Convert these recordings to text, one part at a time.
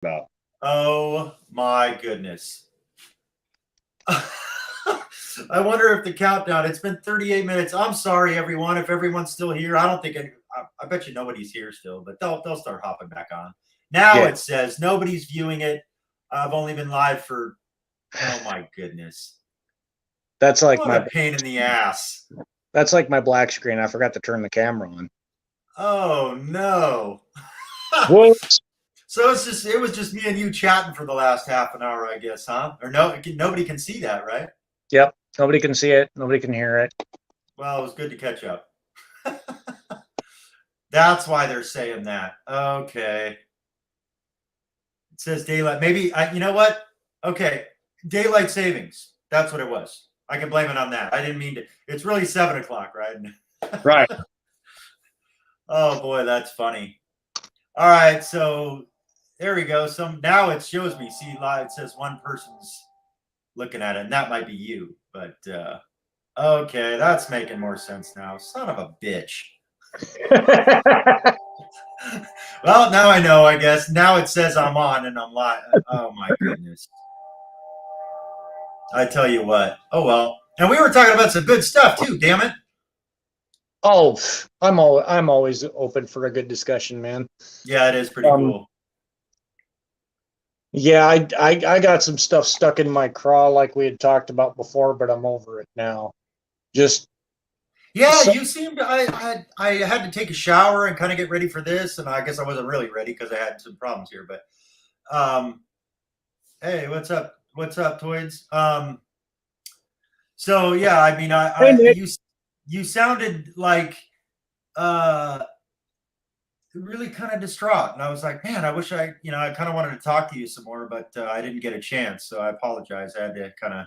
about. Oh my goodness. I wonder if the countdown, it's been 38 minutes. I'm sorry, everyone, if everyone's still here. I don't think I bet you nobody's here still, but they'll start hopping back on. Now Yeah. it says nobody's viewing it. I've only been live for, oh my goodness. That's like What a pain in the ass. That's like my black screen. I forgot to turn the camera on. Oh no. Whoops. So it was just me and you chatting for the last half an hour, I guess, huh? Or no, nobody can see that, right? Yep. Nobody can see it. Nobody can hear it. Well, it was good to catch up. That's why they're saying that. Okay. It says daylight. Maybe you know what? Okay. Daylight savings. That's what it was. I can blame it on that. I didn't mean to. It's really 7:00, right? Right. Oh boy, that's funny. All right, so there we go. Now it shows me. See, live. It says one person's looking at it, and that might be you. But okay, that's making more sense now. Son of a bitch. Well, now I know, I guess. Now it says I'm on and I'm live. Oh my goodness. I tell you what. Oh well. And we were talking about some good stuff too, damn it. Oh, I'm always open for a good discussion, man. Yeah, it is pretty cool. Yeah, I got some stuff stuck in my craw like we had talked about before, but I'm over it now. Just you seemed I had to take a shower and kind of get ready for this, and I guess I wasn't really ready because I had some problems here. But hey, what's up? What's up, Toids? So yeah, I mean, you sounded like really kind of distraught, and I was like, man, I wish I kind of wanted to talk to you some more, but I didn't get a chance, so I apologize. I had to kind of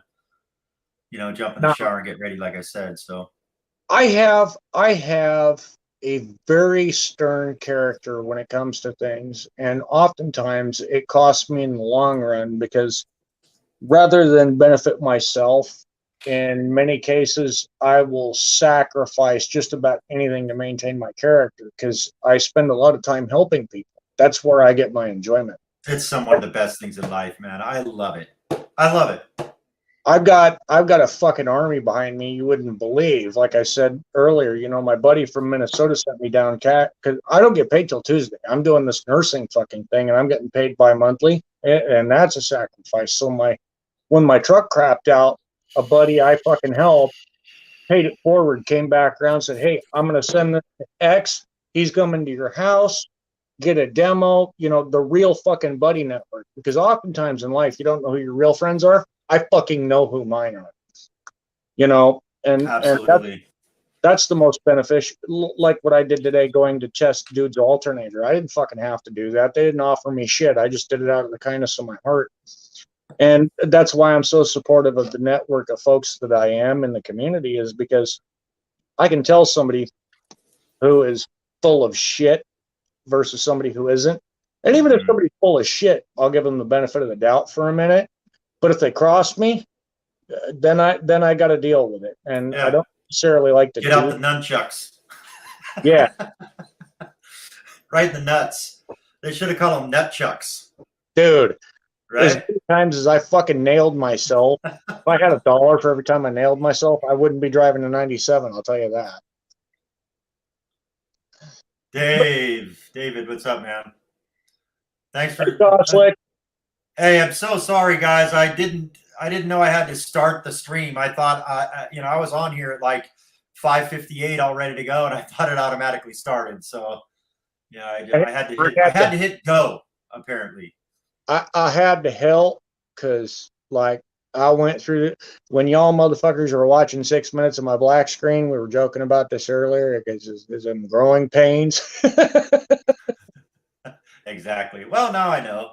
jump in the shower and get ready, like I said. So I have a very stern character when it comes to things, and oftentimes it costs me in the long run because rather than benefit myself, in many cases, I will sacrifice just about anything to maintain my character because I spend a lot of time helping people. That's where I get my enjoyment. it's some one of the best things in life, man. I love it. I love it. I've got a fucking army behind me you wouldn't believe. Like I said earlier, my buddy from Minnesota sent me down because I don't get paid till Tuesday. I'm doing this nursing fucking thing and I'm getting paid bi-monthly, and that's a sacrifice. So when my truck crapped out, a buddy I fucking helped paid it forward, came back around, said, hey, I'm going to send this to X. He's coming to your house, get a demo, the real fucking buddy network. Because oftentimes in life, you don't know who your real friends are. I fucking know who mine are, and Absolutely. That's the most beneficial. Like what I did today, going to Chess Dude's alternator. I didn't fucking have to do that. They didn't offer me shit. I just did it out of the kindness of my heart. And that's why I'm so supportive of the network of folks that I am in the community, is because I can tell somebody who is full of shit versus somebody who isn't. And even if somebody's full of shit, I'll give them the benefit of the doubt for a minute. But if they cross me, then I got to deal with it. And I don't necessarily like to get out the nunchucks. Yeah. Right in the nuts. They should have called them nutchucks. Dude. Right? As many times as I fucking nailed myself, if I had $1 for every time I nailed myself, I wouldn't be driving a 97. I'll tell you that. David, what's up, man? Thanks for Hey, I'm so sorry, guys. I didn't know I had to start the stream. I thought I was on here at like 5:58 all ready to go, and I thought it automatically started. So I had to hit go, apparently. I had to help because I went through when y'all motherfuckers were watching 6 minutes of my black screen. We were joking about this earlier because there's some growing pains. Exactly. Well, now I know.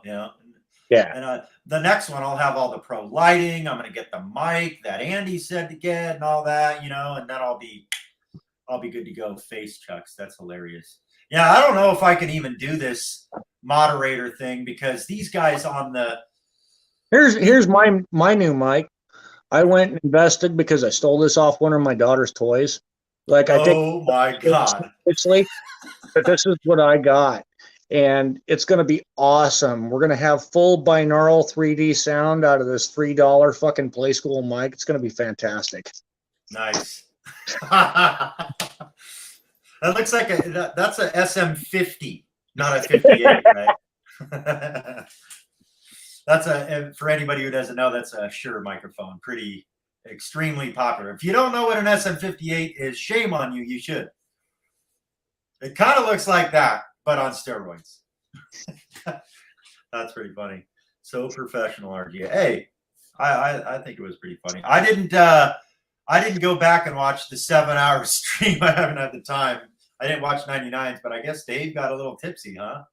Yeah. And the next one, I'll have all the pro lighting. I'm going to get the mic that Andy said to get and all that, and then I'll be good to go. Face chucks. That's hilarious. Yeah, I don't know if I can even do this moderator thing because these guys on the Here's my new mic. I went and invested because I stole this off one of my daughter's toys. Oh my God. Seriously, but this is what I got. and it's going to be awesome. We're going to have full binaural 3D sound out of this $3 fucking Play School mic. It's going to be fantastic. Nice. That looks like that's a SM50, not a 58, right? That's for anybody who doesn't know, that's a Shure microphone. Pretty extremely popular. If you don't know what an SM58 is, shame on you. You should. It kind of looks like that, but on steroids. That's pretty funny. So professional, RG. Hey, I think it was pretty funny. I didn't go back and watch the 7-hour stream. I haven't had the time. I didn't watch 99s, but I guess Dave got a little tipsy, huh?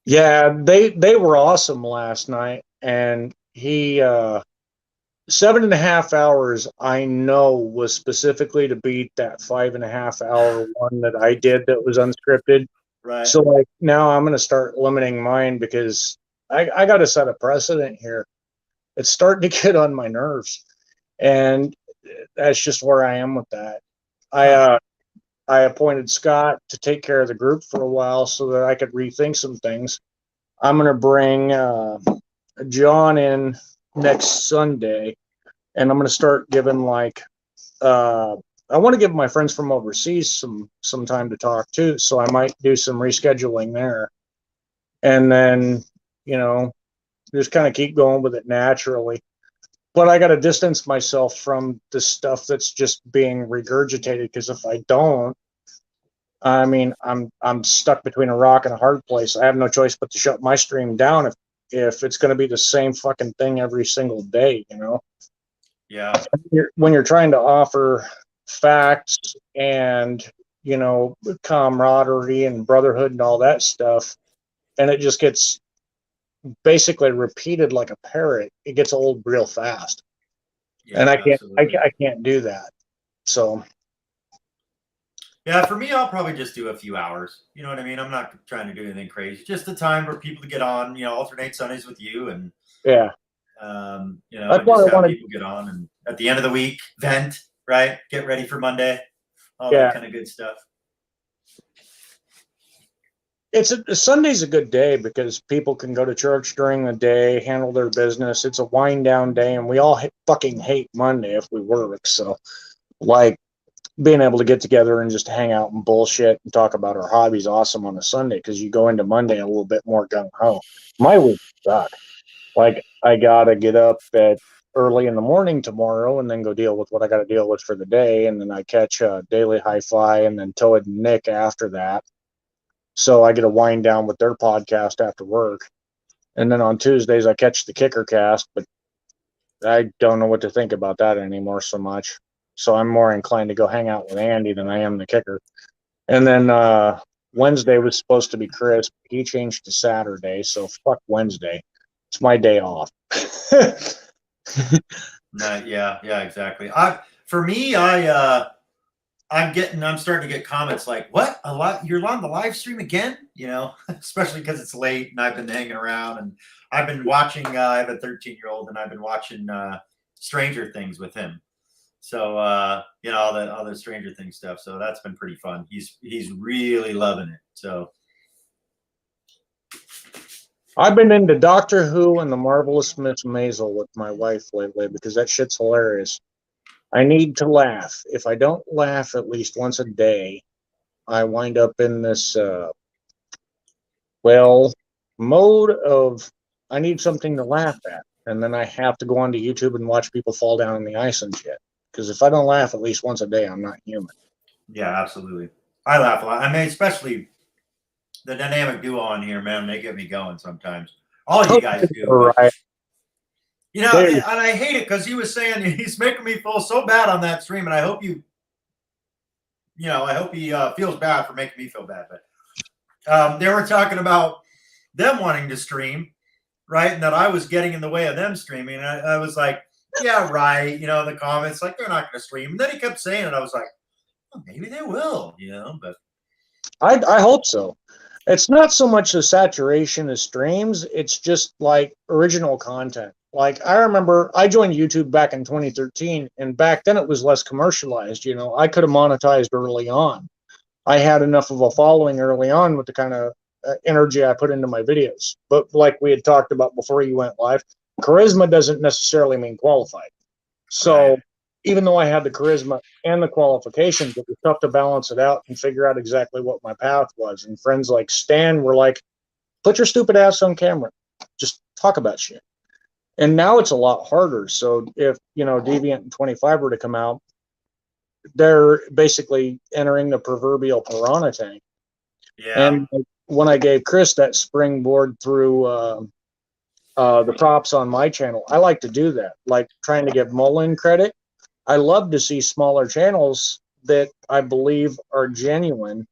Yeah, they were awesome last night, and he 7.5 hours I know was specifically to beat that 5.5 hour one that I did that was unscripted. Right. So like now I'm gonna start limiting mine because I got to set a precedent here. It's starting to get on my nerves, and that's just where I am with that. I appointed Scott to take care of the group for a while so that I could rethink some things. I'm going to bring John in next Sunday, and I'm going to start giving I want to give my friends from overseas some time to talk too. So I might do some rescheduling there, and then just kind of keep going with it naturally. But I got to distance myself from the stuff that's just being regurgitated, because if I don't, I mean, I'm stuck between a rock and a hard place. I have no choice but to shut my stream down if it's going to be the same fucking thing every single day, Yeah. When you're trying to offer facts and, camaraderie and brotherhood and all that stuff, and it just gets basically repeated like a parrot, it gets old real fast. Yeah, and I can't do that. So yeah, for me, I'll probably just do a few hours. You know what I mean? I'm not trying to do anything crazy. Just the time for people to get on, alternate Sundays with you, and yeah, and just have people get on, and at the end of the week, vent, right? Get ready for Monday, all that kind of good stuff. Sunday's a good day because people can go to church during the day, handle their business. It's a wind down day, and we all fucking hate Monday if we work. So, being able to get together and just hang out and bullshit and talk about our hobbies awesome on a Sunday, because you go into Monday a little bit more gung ho. My week sucks. I gotta get up at early in the morning tomorrow and then go deal with what I gotta deal with for the day, and then I catch Daily Hi-Fi and then Toad and Nick after that. So I get to wind down with their podcast after work. And then on Tuesdays, I catch the Kicker Cast, but I don't know what to think about that anymore so much. So I'm more inclined to go hang out with Andy than I am the Kicker. And then Wednesday was supposed to be Chris. He changed to Saturday, so fuck Wednesday. It's my day off. Yeah, exactly. For me, I'm starting to get comments like, "What? You're on the live stream again?" Especially because it's late and I've been hanging around, and I've been watching. I have a 13-year-old, and I've been watching Stranger Things with him. So all the Stranger Things stuff. So that's been pretty fun. He's really loving it. So I've been into Doctor Who and the Marvelous Miss Maisel with my wife lately because that shit's hilarious. I need to laugh. If I don't laugh at least once a day, I wind up in this, mode of I need something to laugh at. And then I have to go onto YouTube and watch people fall down in the ice and shit. Because if I don't laugh at least once a day, I'm not human. Yeah, absolutely. I laugh a lot. I mean, especially the dynamic duo on here, man, they get me going sometimes. All you guys do. Right. And I hate it because he was saying he's making me feel so bad on that stream, and I hope I hope he feels bad for making me feel bad. But they were talking about them wanting to stream, right? And that I was getting in the way of them streaming. And I was like, yeah, right. The comments, like, they're not going to stream. And then he kept saying it. I was like, well, maybe they will, but I hope so. It's not so much the saturation of streams. It's just like original content. Like, I remember I joined YouTube back in 2013, and back then it was less commercialized. I could have monetized early on. I had enough of a following early on with the kind of energy I put into my videos. But like we had talked about before you went live, charisma doesn't necessarily mean qualified. So Right. even though I had the charisma and the qualifications, it was tough to balance it out and figure out exactly what my path was. And friends like Stan were like, put your stupid ass on camera. Just talk about shit. And now it's a lot harder. So if, Deviant and 25 were to come out, they're basically entering the proverbial piranha tank. Yeah. And when I gave Chris that springboard through the props on my channel, I like to do that, like trying to give Mullen credit. I love to see smaller channels that I believe are genuine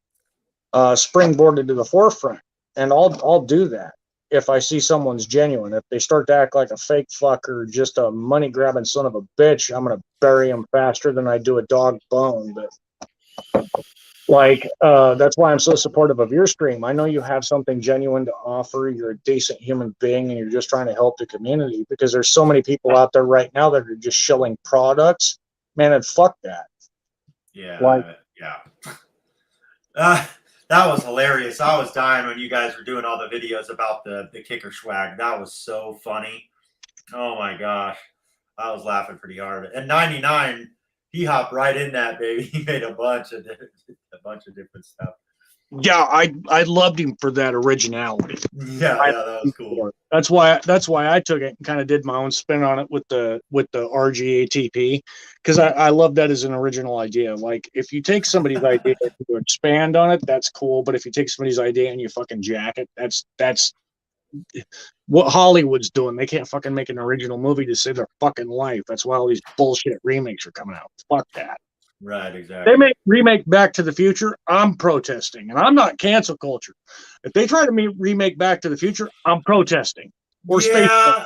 springboarded to the forefront, and I'll do that if I see someone's genuine. If they start to act like a fake fuck or just a money grabbing son of a bitch, I'm gonna bury them faster than I do a dog bone. But that's why I'm so supportive of your stream. I know you have something genuine to offer. You're a decent human being, and you're just trying to help the community, because there's so many people out there right now that are just shilling products. Man, and fuck that. Yeah. That was hilarious. I was dying when you guys were doing all the videos about the kicker swag. That was so funny. Oh my gosh. I was laughing pretty hard. And 99, he hopped right in that, baby. He made a bunch of different stuff. Yeah, I loved him for that originality. Yeah, that was cool. That's why I took it and kind of did my own spin on it with the RGATP, because I love that as an original idea. Like, if you take somebody's idea to expand on it, that's cool. But if you take somebody's idea and you fucking jack it, that's what Hollywood's doing. They can't fucking make an original movie to save their fucking life. That's why all these bullshit remakes are coming out. Fuck that. Right, exactly. They remake Back to the Future, I'm protesting, and I'm not cancel culture. If they try to remake Back to the Future, I'm protesting. Or yeah,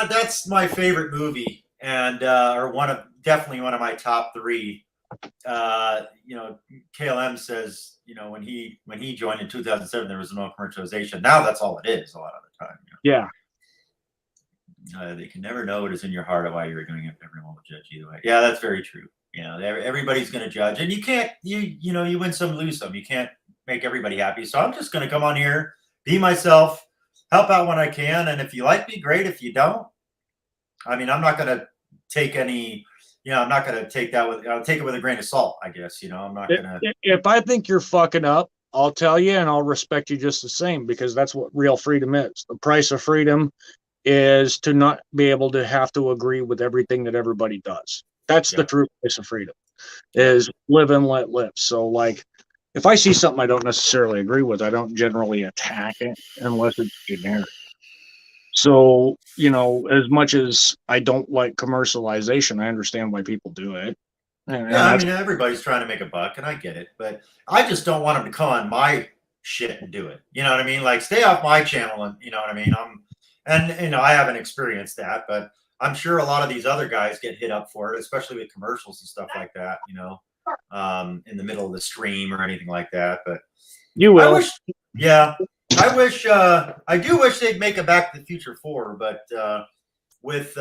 that's my favorite movie, and definitely one of my top three. KLM says, when he joined in 2007, there was no commercialization. Now that's all it is a lot of the time. Yeah. They can never know what is in your heart or why you're doing it. Everyone will judge either way. Yeah, that's very true. Everybody's going to judge, and you can't, you win some, lose some. You can't make everybody happy. So I'm just going to come on here, be myself, help out when I can. And if you like me, great. If you don't, I mean, I'm not going to take any, I'm not going to take that I'll take it with a grain of salt, I guess. I'm not going to. If I think you're fucking up, I'll tell you, and I'll respect you just the same, because that's what real freedom is. The price of freedom is to not be able to have to agree with everything that everybody does. That's the true price of freedom, is live and let live. So, like, if I see something I don't necessarily agree with, I don't generally attack it unless it's generic. So, as much as I don't like commercialization, I understand why people do it. I mean, everybody's trying to make a buck, and I get it, but I just don't want them to come on my shit and do it. You know what I mean? Like, stay off my channel, and you know what I mean? I haven't experienced that, but I'm sure a lot of these other guys get hit up for it, especially with commercials and stuff like that, in the middle of the stream or anything like that. But you will. I do wish they'd make a Back to the Future 4, but with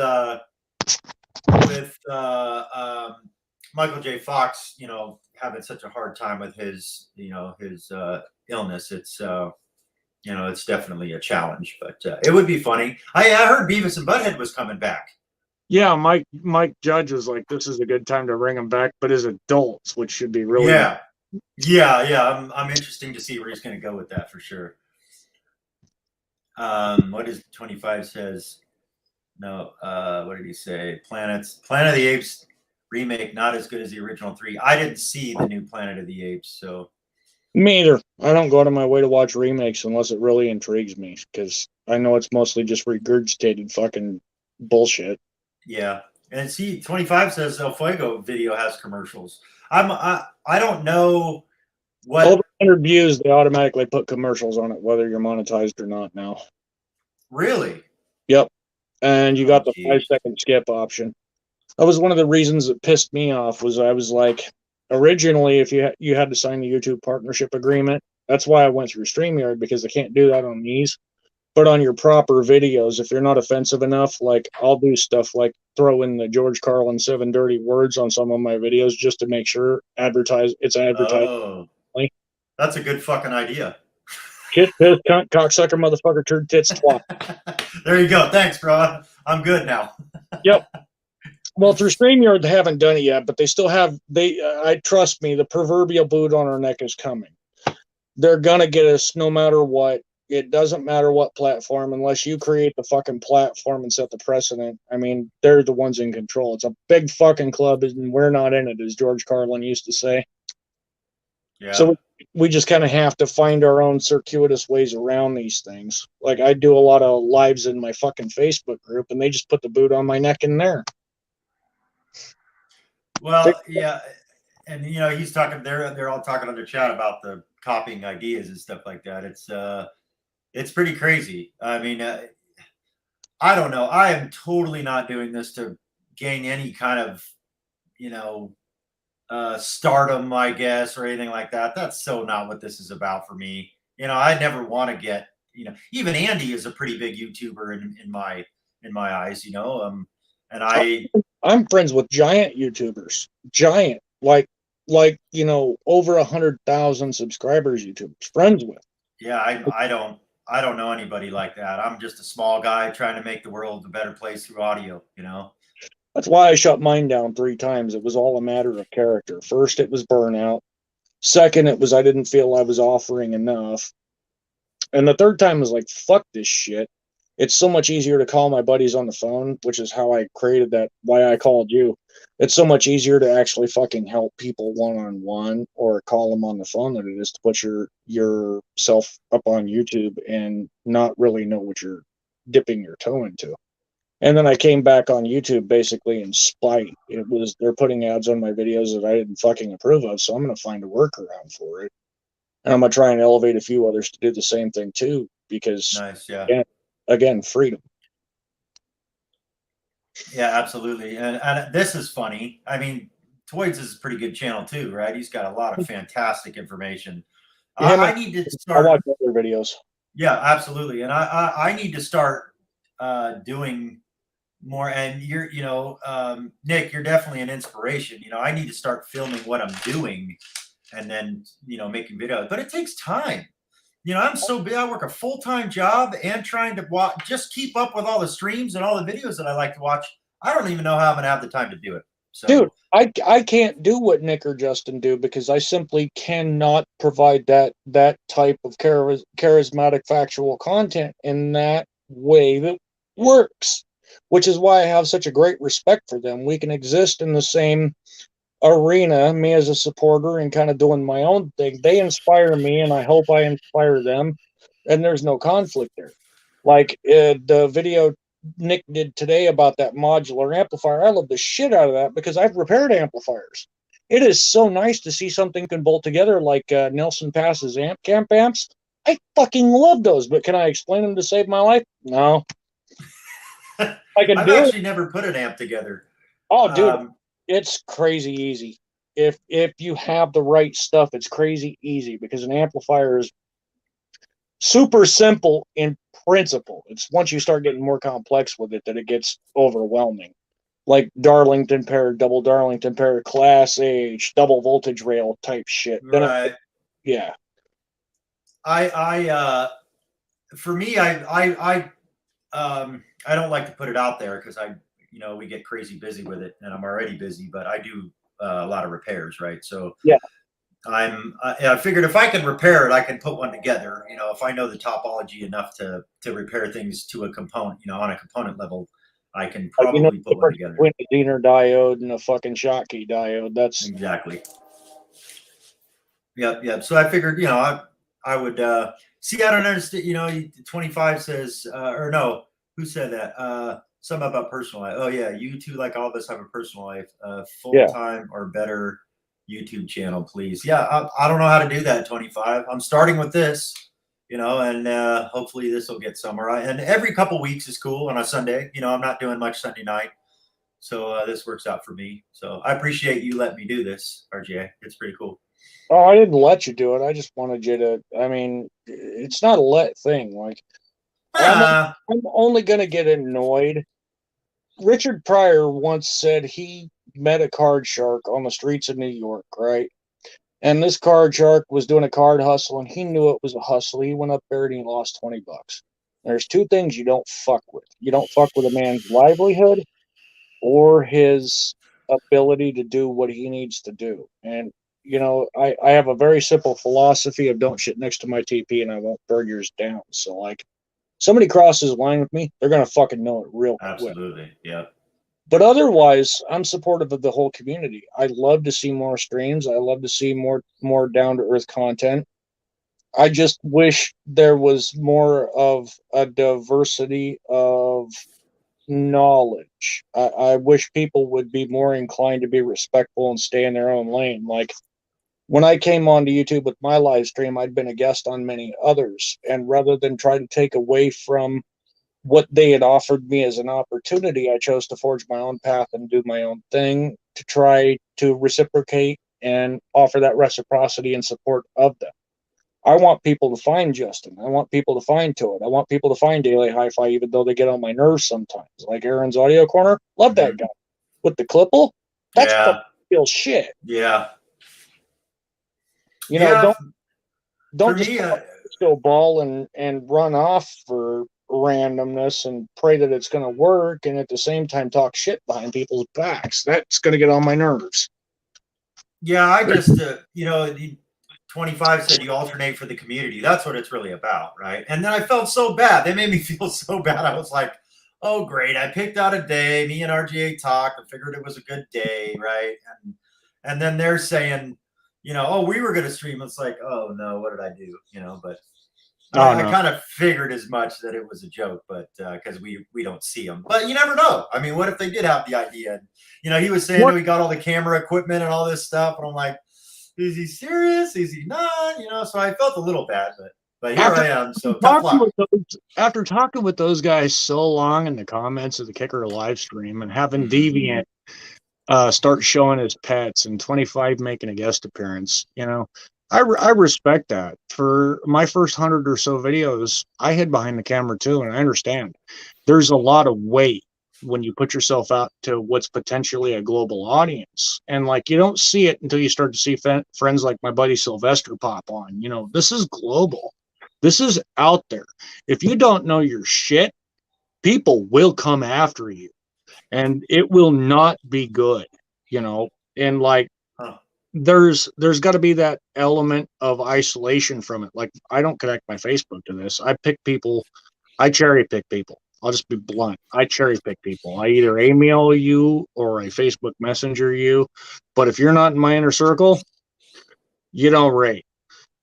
Michael J. Fox, having such a hard time with his illness, it's it's definitely a challenge, but it would be funny. I heard Beavis and Butthead was coming back. Yeah, Mike Judge was like, this is a good time to bring them back, but as adults, which should be really Yeah. I'm interested to see where he's going to go with that for sure. What is 25 says? No, what did he say? Planet of the Apes remake not as good as the original 3. I didn't see the new Planet of the Apes, so. Me either. I don't go out of my way to watch remakes unless it really intrigues me, because I know it's mostly just regurgitated fucking bullshit. Yeah, and see, 25 says El Fuego video has commercials. I don't know what. Over 100 views, they automatically put commercials on it, whether you're monetized or not now. Really? Yep. And you got the 5-second skip option. That was one of the reasons that pissed me off. Was I was like, originally, if you had to sign the YouTube partnership agreement, that's why I went through StreamYard, because I can't do that on these. But on your proper videos, if they're not offensive enough, like, I'll do stuff like throw in the George Carlin 7 dirty words on some of my videos just to make sure it's advertised. Oh, that's a good fucking idea. Shit, piss, cunt, cocksucker, motherfucker, turd, tits, twat. There you go. Thanks, bro. I'm good now. Yep. Well, through StreamYard, they haven't done it yet, but they still have. I trust me, the proverbial boot on our neck is coming. They're gonna get us no matter what. It doesn't matter what platform, unless you create the fucking platform and set the precedent. I mean, they're the ones in control. It's a big fucking club, and we're not in it, as George Carlin used to say. Yeah. So we just kind of have to find our own circuitous ways around these things. Like I do a lot of lives in my fucking Facebook group, and they just put the boot on my neck in there. Well, yeah, and he's talking. They're all talking on their chat about the copying ideas and stuff like that. It's pretty crazy. I mean, I don't know. I am totally not doing this to gain any kind of stardom, I guess, or anything like that. That's so not what this is about for me. I never want to get. Even Andy is a pretty big YouTuber in my eyes. And I'm friends with giant YouTubers, giant like over 100,000 subscribers. YouTubers, friends with. Yeah, I don't know anybody like that. I'm just a small guy trying to make the world a better place through audio. That's why I shut mine down 3 times. It was all a matter of character. First, it was burnout. Second, it was I didn't feel I was offering enough. And the third time was like, fuck this shit. It's so much easier to call my buddies on the phone, which is how I created that, why I called you. It's so much easier to actually fucking help people one-on-one or call them on the phone than it is to put yourself up on YouTube and not really know what you're dipping your toe into. And then I came back on YouTube basically in spite. They're putting ads on my videos that I didn't fucking approve of, so I'm going to find a workaround for it. And I'm going to try and elevate a few others to do the same thing too, because nice, yeah. Again, freedom. Yeah, absolutely. And this is funny. I mean, Toys is a pretty good channel too, right? He's got a lot of fantastic information. Yeah, I need to start. I watch other videos. Yeah, absolutely. And I need to start doing more. And Nick, you're definitely an inspiration. I need to start filming what I'm doing and then, making videos. But it takes time. I'm so big. I work a full-time job and trying to just keep up with all the streams and all the videos that I like to watch. I don't even know how I'm going to have the time to do it. So, dude, I can't do what Nick or Justin do because I simply cannot provide that type of charismatic factual content in that way that works, which is why I have such a great respect for them. We can exist in the same arena, me as a supporter and kind of doing my own thing. They inspire me and I hope I inspire them, and there's no conflict there. Like the video Nick did today about that modular amplifier, I love the shit out of that because I've repaired amplifiers. It is so nice to see something can bolt together like Nelson Pass's camp amps. I fucking love those, but can I explain them to save my life? No. I've actually never put an amp together. Oh, dude. It's crazy easy. If you have the right stuff, it's crazy easy because an amplifier is super simple in principle. It's once you start getting more complex with it that it gets overwhelming. Like Darlington pair, double Darlington pair, class H, double voltage rail type shit. Right. Yeah. For me, I don't like to put it out there because we get crazy busy with it, and I'm already busy. But I do a lot of repairs, right? So yeah, I figured if I can repair it, I can put one together. If I know the topology enough to repair things to a component, on a component level, I can probably put one together. Between a Zener diode and a fucking Schottky diode. That's exactly. Yep. So I figured, I would see. I don't understand. 25 says, or no, who said that? Something about personal life. Oh yeah, you too, like all of us, have a personal life. Full-time or better YouTube channel, please. Yeah, I don't know how to do that. 25. I'm starting with this, and hopefully this will get somewhere. And every couple weeks is cool on a Sunday. I'm not doing much Sunday night, so this works out for me. So I appreciate you letting me do this, RJ. It's pretty cool. Oh, I didn't let you do it. I just wanted you to. I mean, it's not a let thing. Like, I'm only going to get annoyed. Richard Pryor once said he met a card shark on the streets of New York, right? And this card shark was doing a card hustle, and he knew it was a hustle. He went up there and he lost $20. There's two things you don't fuck with. You don't fuck with a man's livelihood or his ability to do what he needs to do. And I have a very simple philosophy of don't shit next to my TP and I won't burn yours down. So like somebody crosses a line with me, they're gonna fucking know it real quick. Absolutely. Yeah. But otherwise, I'm supportive of the whole community. I love to see more streams. I love to see more down to earth content. I just wish there was more of a diversity of knowledge. I wish people would be more inclined to be respectful and stay in their own lane. Like when I came onto YouTube with my live stream, I'd been a guest on many others. And rather than try to take away from what they had offered me as an opportunity, I chose to forge my own path and do my own thing to try to reciprocate and offer that reciprocity and support of them. I want people to find Justin. I want people to find Toad. I want people to find Daily Hi-Fi, even though they get on my nerves sometimes. Like Aaron's Audio Corner, love that guy. With the Clipple, that's fucking real shit. Yeah. Don't just go ball and run off for randomness and pray that it's going to work, and at the same time talk shit behind people's backs. That's going to get on my nerves. Yeah, I just 25 said you alternate for the community. That's what it's really about, right? And then I felt so bad. They made me feel so bad. I was like, oh, great. I picked out a day. Me and RGA talked. I figured it was a good day, right? And then they're saying, oh, we were going to stream. It's like, oh, no, what did I do? But I kind of figured as much that it was a joke, but because we don't see them. But you never know. I mean, what if they did have the idea? And, he was saying that we got all the camera equipment and all this stuff. And I'm like, is he serious? Is he not? So I felt a little bad, but here I am. So tough luck. After talking with those guys so long in the comments of the Kicker live stream and having Deviant start showing his pets and 25 making a guest appearance, I respect that. For my first 100 or so videos, I hid behind the camera too, and I understand. There's a lot of weight when you put yourself out to what's potentially a global audience. And like, you don't see it until you start to see friends like my buddy Sylvester pop on. This is global. This is out there. If you don't know your shit, people will come after you and it will not be good, and like, there's got to be that element of isolation from it. Like, I don't connect my Facebook to this. I cherry pick people. I'll just be blunt. I cherry pick people. I either email you or I Facebook Messenger you. But if you're not in my inner circle, you don't rate.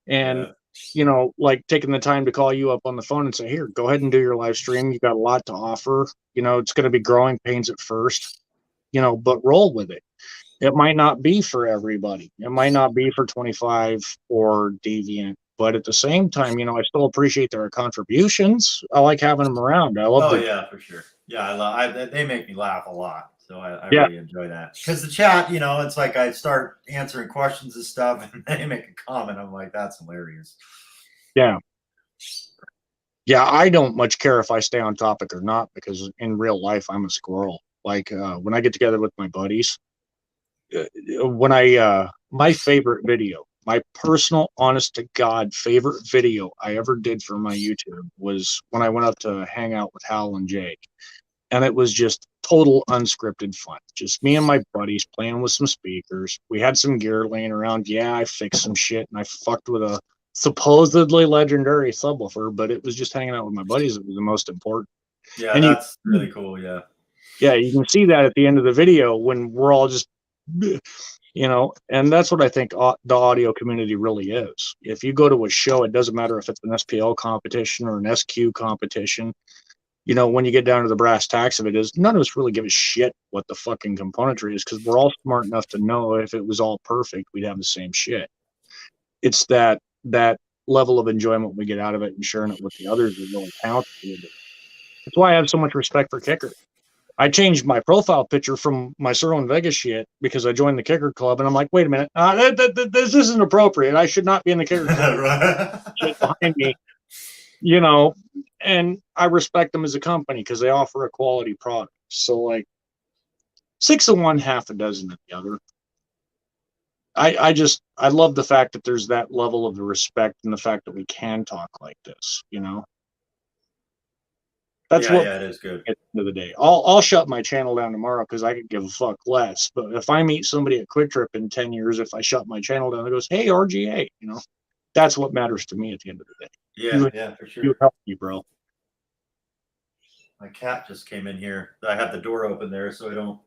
And, like taking the time to call you up on the phone and say, here, go ahead and do your live stream. You got a lot to offer. It's going to be growing pains at first, but roll with it. It might not be for everybody. It might not be for 25 or Deviant. But at the same time, I still appreciate their contributions. I like having them around. I love yeah, for sure. Yeah, they make me laugh a lot. So I really enjoy that. Because the chat, it's like I start answering questions and stuff and they make a comment. I'm like, that's hilarious. Yeah. Yeah, I don't much care if I stay on topic or not, because in real life, I'm a squirrel. Like when I get together with my buddies, my favorite video, my personal, honest to God favorite video I ever did for my YouTube was when I went up to hang out with Hal and Jake. And it was just total unscripted fun. Just me and my buddies playing with some speakers. We had some gear laying around. Yeah, I fixed some shit and I fucked with a supposedly legendary subwoofer, but it was just hanging out with my buddies that was the most important. Yeah, and that's really cool. Yeah. Yeah, you can see that at the end of the video when we're all just, and that's what I think the audio community really is. If you go to a show, it doesn't matter if it's an SPL competition or an SQ competition. When you get down to the brass tacks of it, is none of us really give a shit what the fucking componentry is, because we're all smart enough to know if it was all perfect, we'd have the same shit. It's that level of enjoyment we get out of it and sharing it with the others that really counts. That's why I have so much respect for Kicker. I changed my profile picture from my Cerro Vegas shit because I joined the Kicker Club, and I'm like, wait a minute, this isn't appropriate. I should not be in the Kicker Club. Shit behind me, and I respect them as a company because they offer a quality product. So like 6 of one, half a dozen of the other. I love the fact that there's that level of respect and the fact that we can talk like this, you know. That's what Yeah, it is good. at the end of the day. I'll shut my channel down tomorrow because I could give a fuck less. But if I meet somebody at Quick Trip in 10 years, if I shut my channel down, it goes, hey, RGA, you know, that's what matters to me at the end of the day. Yeah, for You sure. help me, bro. My cat just came in here. I have the door open there so I don't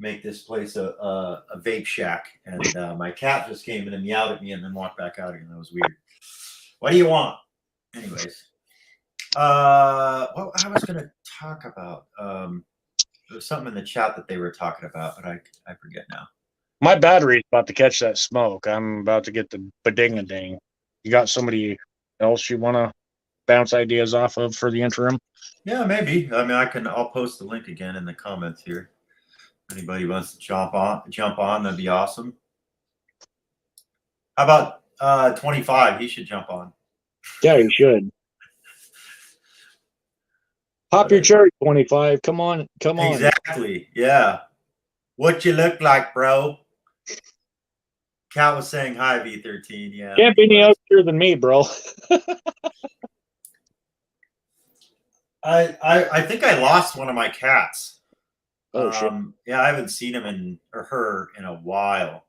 make this place a vape shack. And my cat just came in and meowed at me and then walked back out again. That was weird. What do you want? Anyways, what I was going to talk about. There was something in the chat that they were talking about, but I forget now. My battery's about to catch that smoke. I'm about to get the bading-a-ding. You got somebody else you want to bounce ideas off of for the interim? Yeah, maybe. I mean, I'll post the link again in the comments here. Anybody wants to jump on, that'd be awesome. How about 25? He should jump on. Yeah, you should. Pop your cherry, 25. Come on. Exactly. Yeah. What you look like, bro? Cat was saying hi, V13. Yeah. Can't be any uglier than me, bro. I think I lost one of my cats. Oh shit. Yeah, I haven't seen him or her in a while.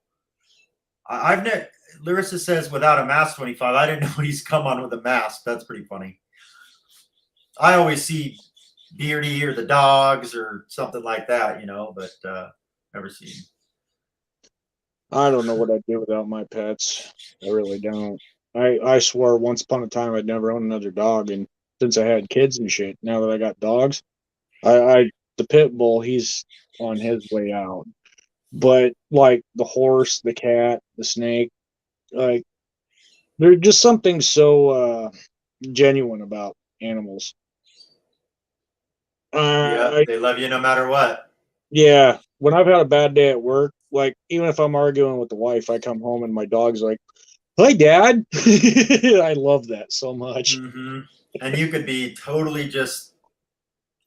I've never. Larissa says without a mask 25. I didn't know he's come on with a mask. That's pretty funny. I always see Beardy or the dogs or something like that, you know, but never seen him. I don't know what I'd do without my pets. I really don't. I swore once upon a time I'd never own another dog, and since I had kids and shit, now that I got dogs, the pit bull, he's on his way out. But like the horse, the cat, the snake, like there's just something so genuine about animals. Yeah, they love you no matter what. Yeah, when I've had a bad day at work, like even if I'm arguing with the wife, I come home and my dog's like, "Hi, Dad." I love that so much. Mm-hmm. And you could be totally just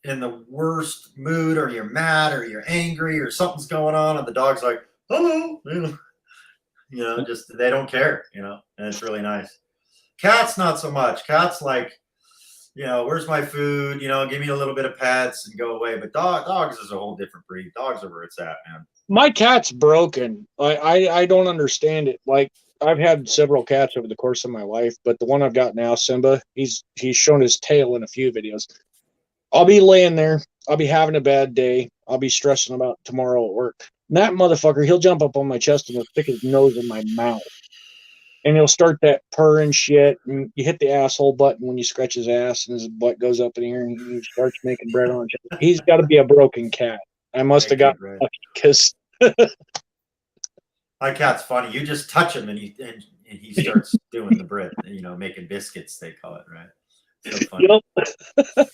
in the worst mood, or you're mad, or you're angry, or something's going on, and the dog's like, "Hello," you know, just they don't care, you know, and it's really nice. Cats, not so much. Cats like, you know, where's my food? You know, give me a little bit of pets and go away. But dogs is a whole different breed. Dogs are where it's at, man. My cat's broken. I don't understand it. Like I've had several cats over the course of my life, but the one I've got now, Simba, he's shown his tail in a few videos. I'll be laying there. I'll be having a bad day. I'll be stressing about tomorrow at work. And that motherfucker, he'll jump up on my chest and he'll stick his nose in my mouth. And he'll start that purring shit. And you hit the asshole button when you scratch his ass, and his butt goes up in here, and he starts making bread on it. He's got to be a broken cat. I must have got lucky because my cat's funny. You just touch him, and he starts doing the bread. You know, making biscuits. They call it, right? So funny. Yep.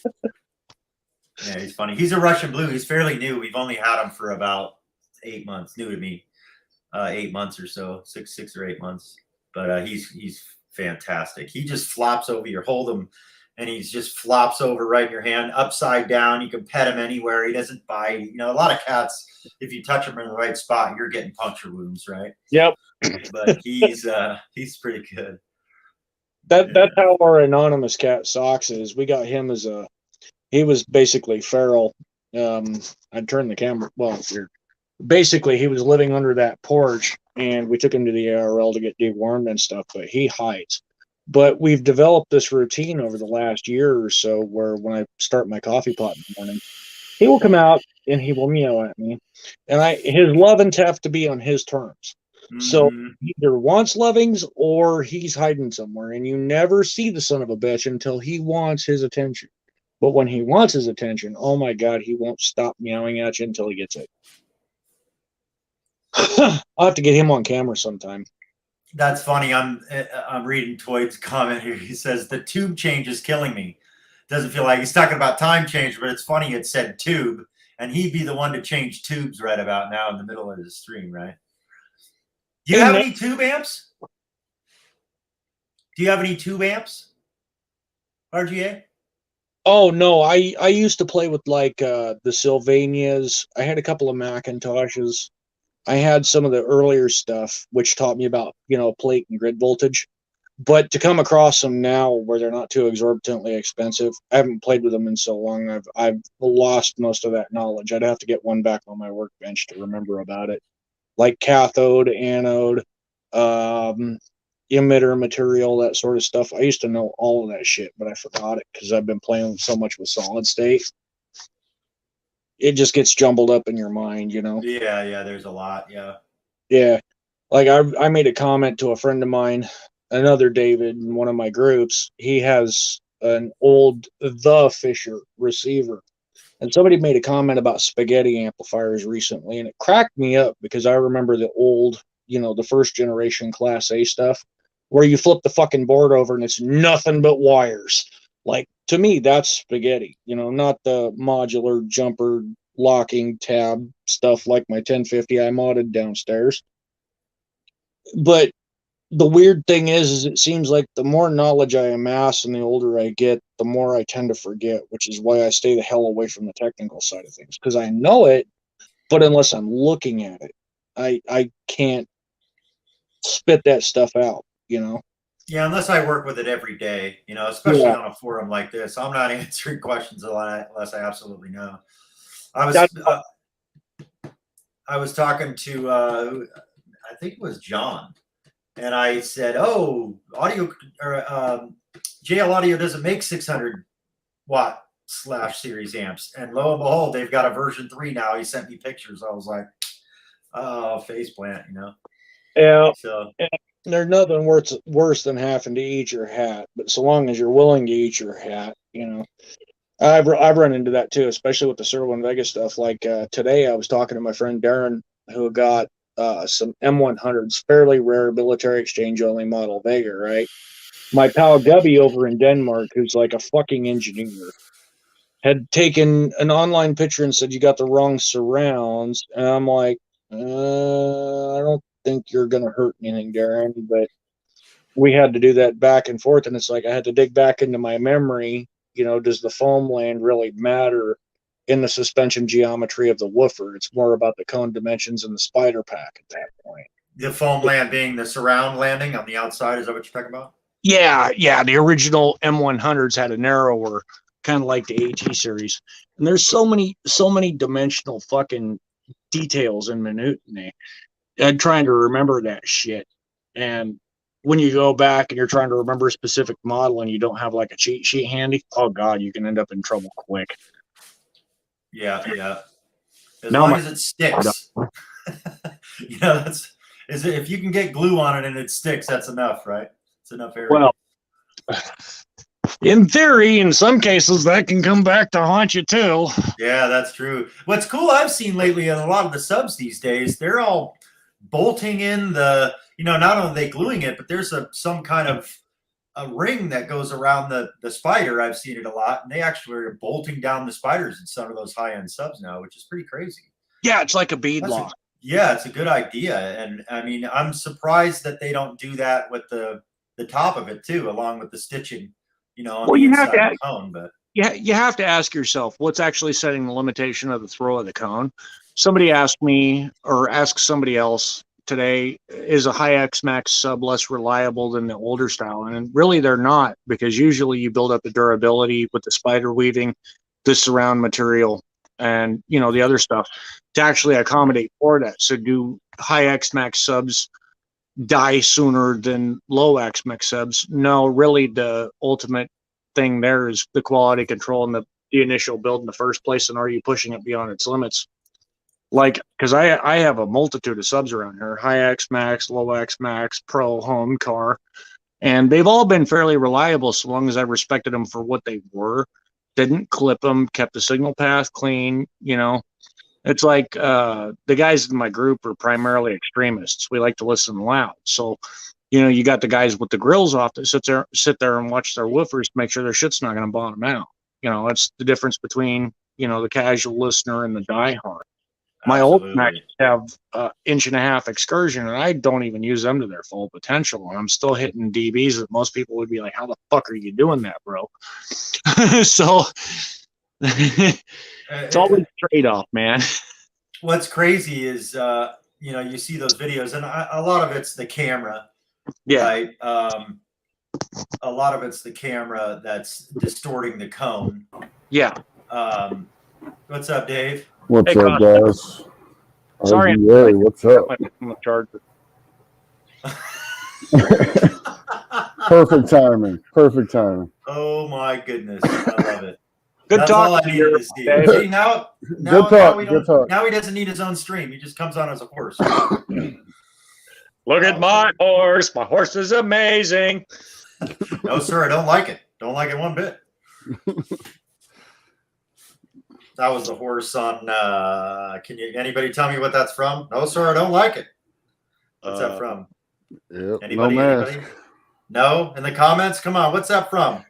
Yeah, he's funny. He's a Russian blue. He's fairly new. We've only had him for about 8 months. New to me, 8 months or so, six or 8 months. But he's fantastic. He just flops over. You hold him, and he just flops over right in your hand, upside down. You can pet him anywhere. He doesn't bite. You know, a lot of cats, if you touch him in the right spot, you're getting puncture wounds, right? Yep. But he's pretty good. That's how our anonymous cat Socks is. We got him as he was basically feral. I'd turn the camera. Well, basically he was living under that porch, and we took him to the ARL to get dewormed and stuff. But he hides. But we've developed this routine over the last year or so, where when I start my coffee pot in the morning, he will come out and he will meow at me, and his lovings have to be on his terms. Mm-hmm. So he either wants lovings or he's hiding somewhere, and you never see the son of a bitch until he wants his attention. But when he wants his attention, oh my God, he won't stop meowing at you until he gets it. I'll have to get him on camera sometime. That's funny. I'm reading Toyd's comment here. He says the tube change is killing me. Doesn't feel like he's talking about time change, but it's funny. It said tube, and he'd be the one to change tubes right about now in the middle of the stream, right? Do you have any tube amps? Do you have any tube amps? RGA? Oh no, I used to play with like the Sylvanias. I had a couple of Macintoshes. I had some of the earlier stuff, which taught me about, plate and grid voltage. But to come across them now where they're not too exorbitantly expensive, I haven't played with them in so long. I've lost most of that knowledge. I'd have to get one back on my workbench to remember about it. Like cathode, anode, um, emitter material, that sort of stuff. I used to know all of that shit, but I forgot it because I've been playing so much with solid state. It just gets jumbled up in your mind, Yeah, there's a lot, yeah. Yeah. Like I made a comment to a friend of mine, another David in one of my groups. He has an old The Fisher receiver. And somebody made a comment about spaghetti amplifiers recently, and it cracked me up because I remember the old, the first generation Class A stuff where you flip the fucking board over and it's nothing but wires. Like, to me, that's spaghetti, not the modular jumper locking tab stuff like my 1050 I modded downstairs. But the weird thing is it seems like the more knowledge I amass and the older I get, the more I tend to forget, which is why I stay the hell away from the technical side of things, because I know it, but unless I'm looking at it, I can't spit that stuff out, Yeah, unless I work with it every day, especially on a forum like this, I'm not answering questions unless I absolutely know. I was talking to I think it was John, and I said, "Oh, audio or JL Audio doesn't make 600 watt / series amps," and lo and behold, they've got a version 3 now. He sent me pictures. I was like, "Oh, faceplant," Yeah. So there's nothing worse than having to eat your hat, but so long as you're willing to eat your hat, I've run into that too, especially with the Servo Vega stuff. Like today, I was talking to my friend Darren, who got some M100s, fairly rare military exchange only model Vega, right? My pal Gubby over in Denmark, who's like a fucking engineer, had taken an online picture and said, "You got the wrong surrounds." And I'm like, I don't think you're going to hurt anything, Darren. But we had to do that back and forth. And it's like I had to dig back into my memory. Does the foam land really matter in the suspension geometry of the woofer? It's more about the cone dimensions and the spider pack at that point. The foam land being the surround landing on the outside. Is that what you're talking about? Yeah. The original M100s had a narrower, kind of like the AT series. And there's so many dimensional fucking details and minutiae. And trying to remember that shit. And when you go back and you're trying to remember a specific model and you don't have like a cheat sheet handy, oh god, you can end up in trouble quick. Yeah. As long as it sticks. If you can get glue on it and it sticks, that's enough, right? It's enough area. Well, in theory, in some cases, that can come back to haunt you too. Yeah, that's true. What's cool I've seen lately in a lot of the subs these days, they're all bolting in the, not only are they gluing it, but there's some kind of a ring that goes around the spider. I've seen it a lot, and they actually are bolting down the spiders in some of those high-end subs now, which is pretty crazy. Yeah, it's like a bead lock. Yeah, it's a good idea. And I mean, I'm surprised that they don't do that with the top of it too, along with the stitching, on the inside of the cone. But yeah, you have to ask yourself what's actually setting the limitation of the throw of the cone. Somebody asked me or asked somebody else today, is a high X Max sub less reliable than the older style? And really they're not, because usually you build up the durability with the spider weaving, the surround material, and the other stuff to actually accommodate for that. So do high X Max subs die sooner than low X Max subs? No, really the ultimate thing there is the quality control and the initial build in the first place, and are you pushing it beyond its limits? Like, because I have a multitude of subs around here, high X Max, low X Max, Pro, Home, Car, and they've all been fairly reliable so long as I respected them for what they were, didn't clip them, kept the signal path clean. It's like the guys in my group are primarily extremists. We like to listen loud. So, you got the guys with the grills off that sit there and watch their woofers to make sure their shit's not going to bottom out. It's the difference between, the casual listener and the diehard. My old Macs have 1.5 inch excursion, and I don't even use them to their full potential. And I'm still hitting dBs that most people would be like, how the fuck are you doing that, bro? So it's always a trade-off, man. What's crazy is you see those videos, and a lot of it's the camera, Yeah. right? A lot of it's the camera that's distorting the cone. Yeah. What's up, Dave? What's up, guys? Sorry. Hey, what's up? I'm charger. Perfect timing. Perfect timing. Oh my goodness, I love it. Good That's talk. all I needed to see. See, now Good talk. Good talk. Now he doesn't need his own stream. He just comes on as a horse. Look at my horse. My horse is amazing. No, sir, I don't like it. Don't like it one bit. That was the horse on. Can anybody tell me what that's from? No, sir, I don't like it. What's that from? Yep, Anybody? no mask. Anybody? No? In the comments? Come on. What's that from?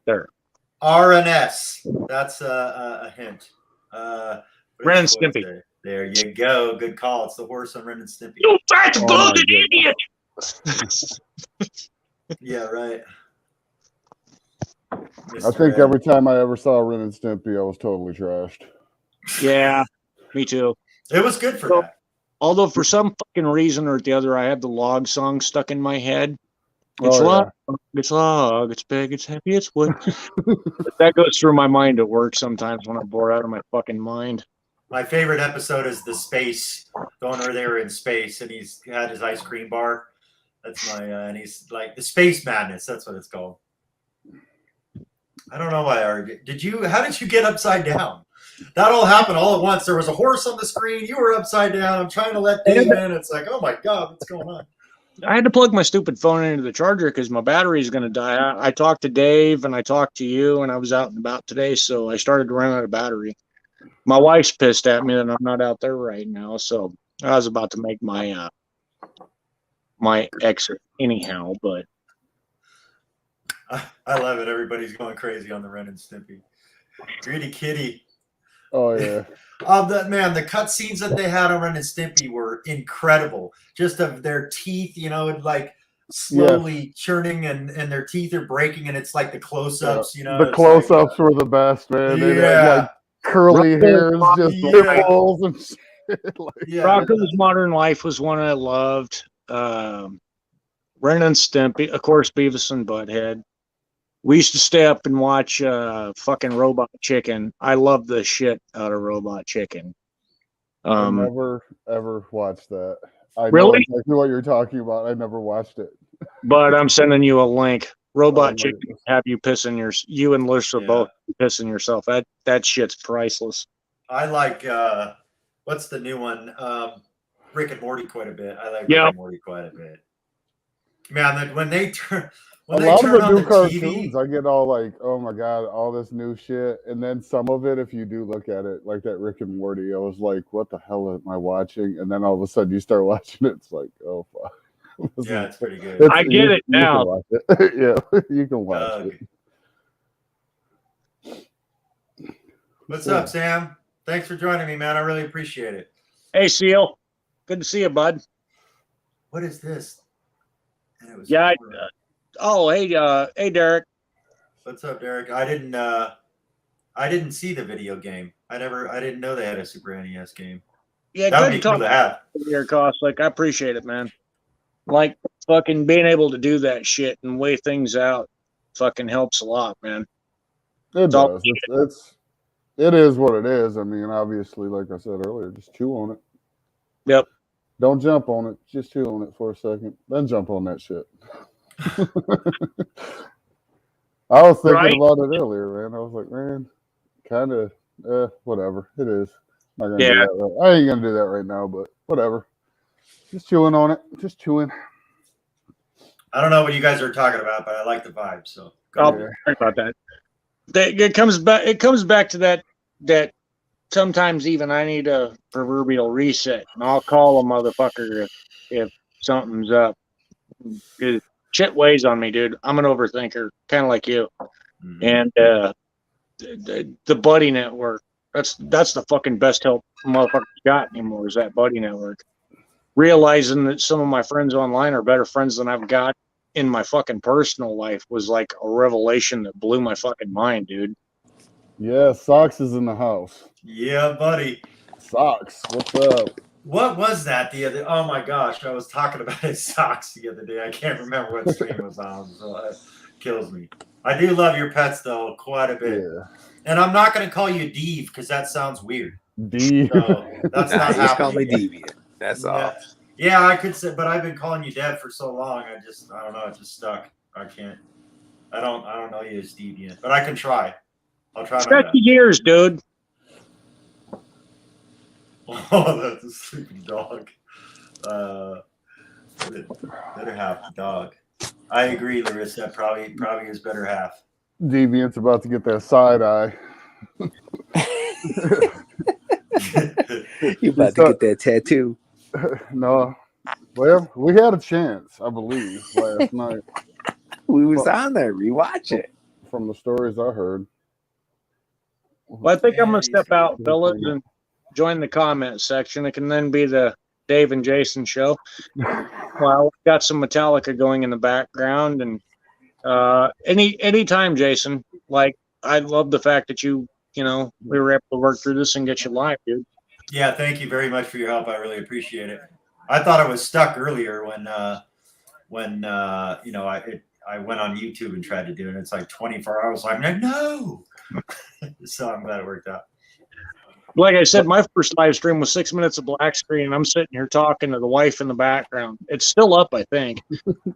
There. RNS. That's a hint. Ren and Stimpy. There you go. Good call. It's the horse on Ren and Stimpy. You fat fucking idiot. Yeah, right. I think every time I ever saw Ren and Stimpy, I was totally trashed. Yeah, me too. It was good for that. Although for some fucking reason or the other, I had the log song stuck in my head. It's log, it's log, it's big, it's heavy, it's wood. That goes through my mind at work sometimes when I'm bored out of my fucking mind. My favorite episode is the space, going where they were in space, and he's had his ice cream bar. That's my, and he's like the space madness. That's what it's called. I don't know why I argued. How did you get upside down? That all happened all at once. There was a horse on the screen. You were upside down. I'm trying to let Dave in. It's like, oh my God, what's going on? I had to plug my stupid phone into the charger because my battery is going to die. I talked to Dave and I talked to you, and I was out and about today, so I started to run out of battery. My wife's pissed at me that I'm not out there right now, so I was about to make my my exit anyhow. But I love it. Everybody's going crazy on the Ren and Stimpy. Greedy kitty. Oh yeah. The cut scenes that they had on Ren and Stimpy were incredible. Just of their teeth, like slowly churning and their teeth are breaking, and it's like the close-ups, The close-ups were the best, man. They had like curly hairs, just nipples and shit. Rocco's Modern Life was one I loved. Ren and Stimpy, of course, Beavis and Butthead. We used to stay up and watch fucking Robot Chicken. I love the shit out of Robot Chicken. I never ever watched that. I really? know exactly what you're talking about. I never watched it. But I'm sending you a link. Robot Chicken have you pissing you and Lisa both pissing yourself. That shit's priceless. I like what's the new one? Rick and Morty quite a bit. I like Rick and Morty quite a bit. Man, when they turn a lot of the new cartoons, I get all like, oh my God, all this new shit. And then some of it, if you do look at it, like that Rick and Morty, I was like, what the hell am I watching? And then all of a sudden you start watching it, it's like, oh fuck. Yeah, it's pretty good. I get it now. Yeah, you can watch it. What's up, Sam? Thanks for joining me, man. I really appreciate it. Hey, Seal. Good to see you, bud. What is this? Hey, Derek. What's up, Derek? I didn't see the video game. I didn't know they had a Super NES game. Yeah, that would be cool to have. Your cost, I appreciate it, man. Like fucking being able to do that shit and weigh things out, fucking helps a lot, man. It does. It is what it is. I mean, obviously, like I said earlier, just chew on it. Yep. Don't jump on it. Just chew on it for a second. Then jump on that shit. I was thinking about it earlier, man. I was like, man, kind of, whatever. It is. I'm not gonna do that right. I ain't gonna do that right now, but whatever. Just chewing on it. Just chewing. I don't know what you guys are talking about, but I like the vibe. So sorry about that. It comes back to that sometimes even I need a proverbial reset, and I'll call a motherfucker if something's up. Shit weighs on me, dude. I'm an overthinker, kind of like you. Mm-hmm. And the buddy network, that's the fucking best help motherfuckers got anymore, is that buddy network. Realizing that some of my friends online are better friends than I've got in my fucking personal life was like a revelation that blew my fucking mind, dude. Yeah, Socks is in the house. Yeah, buddy. Socks. What's up? What was that the other? Oh my gosh, I was talking about his socks the other day. I can't remember what stream was on, so it kills me. I do love your pets though quite a bit, and I'm not going to call you Dave because that sounds weird. Dave. So that's not happening. Just call me Deviant. That's all. Yeah, I could say, but I've been calling you Dad for so long. I don't know. It just stuck. I can't. I don't know you as Deviant, but I can try. I'll try. Stretch your ears, dude. Oh, that's a sleeping dog. Better half the dog. I agree, Larissa. Probably his better half. Deviant's about to get that side eye. You about to get that tattoo? No. Well, we had a chance, I believe, last night. We was on there. Rewatch it. From the stories I heard. Well, I think I'm going to step out, fellas, and join the comment section. It can then be the Dave and Jason show. Well, we've got some Metallica going in the background, and anytime, Jason. Like, I love the fact that we were able to work through this and get you live, dude. Yeah, thank you very much for your help. I really appreciate it. I thought I was stuck earlier when I went on YouTube and tried to do it. And it's like 24 hours. I'm like, no. So I'm glad it worked out. Like I said, my first live stream was 6 minutes of black screen, and I'm sitting here talking to the wife in the background. It's still up, I think,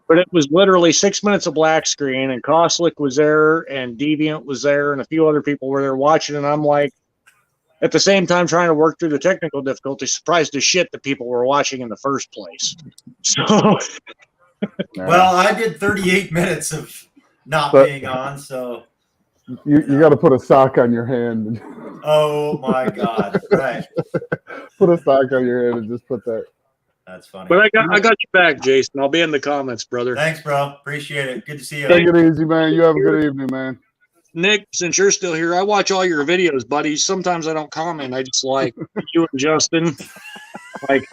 but it was literally 6 minutes of black screen, and Koslick was there, and Deviant was there, and a few other people were there watching, and I'm like, at the same time trying to work through the technical difficulties, surprised as shit that people were watching in the first place. So, well, I did 38 minutes of not being on, so you got to put a sock on your hand. Oh my God! Right. Put a sock on your hand and just put that. That's funny. But I got you back, Jason. I'll be in the comments, brother. Thanks, bro. Appreciate it. Good to see you. Take it easy, man. You have a good evening, man. Nick, since you're still here, I watch all your videos, buddy. Sometimes I don't comment. I just like you and Justin. Like,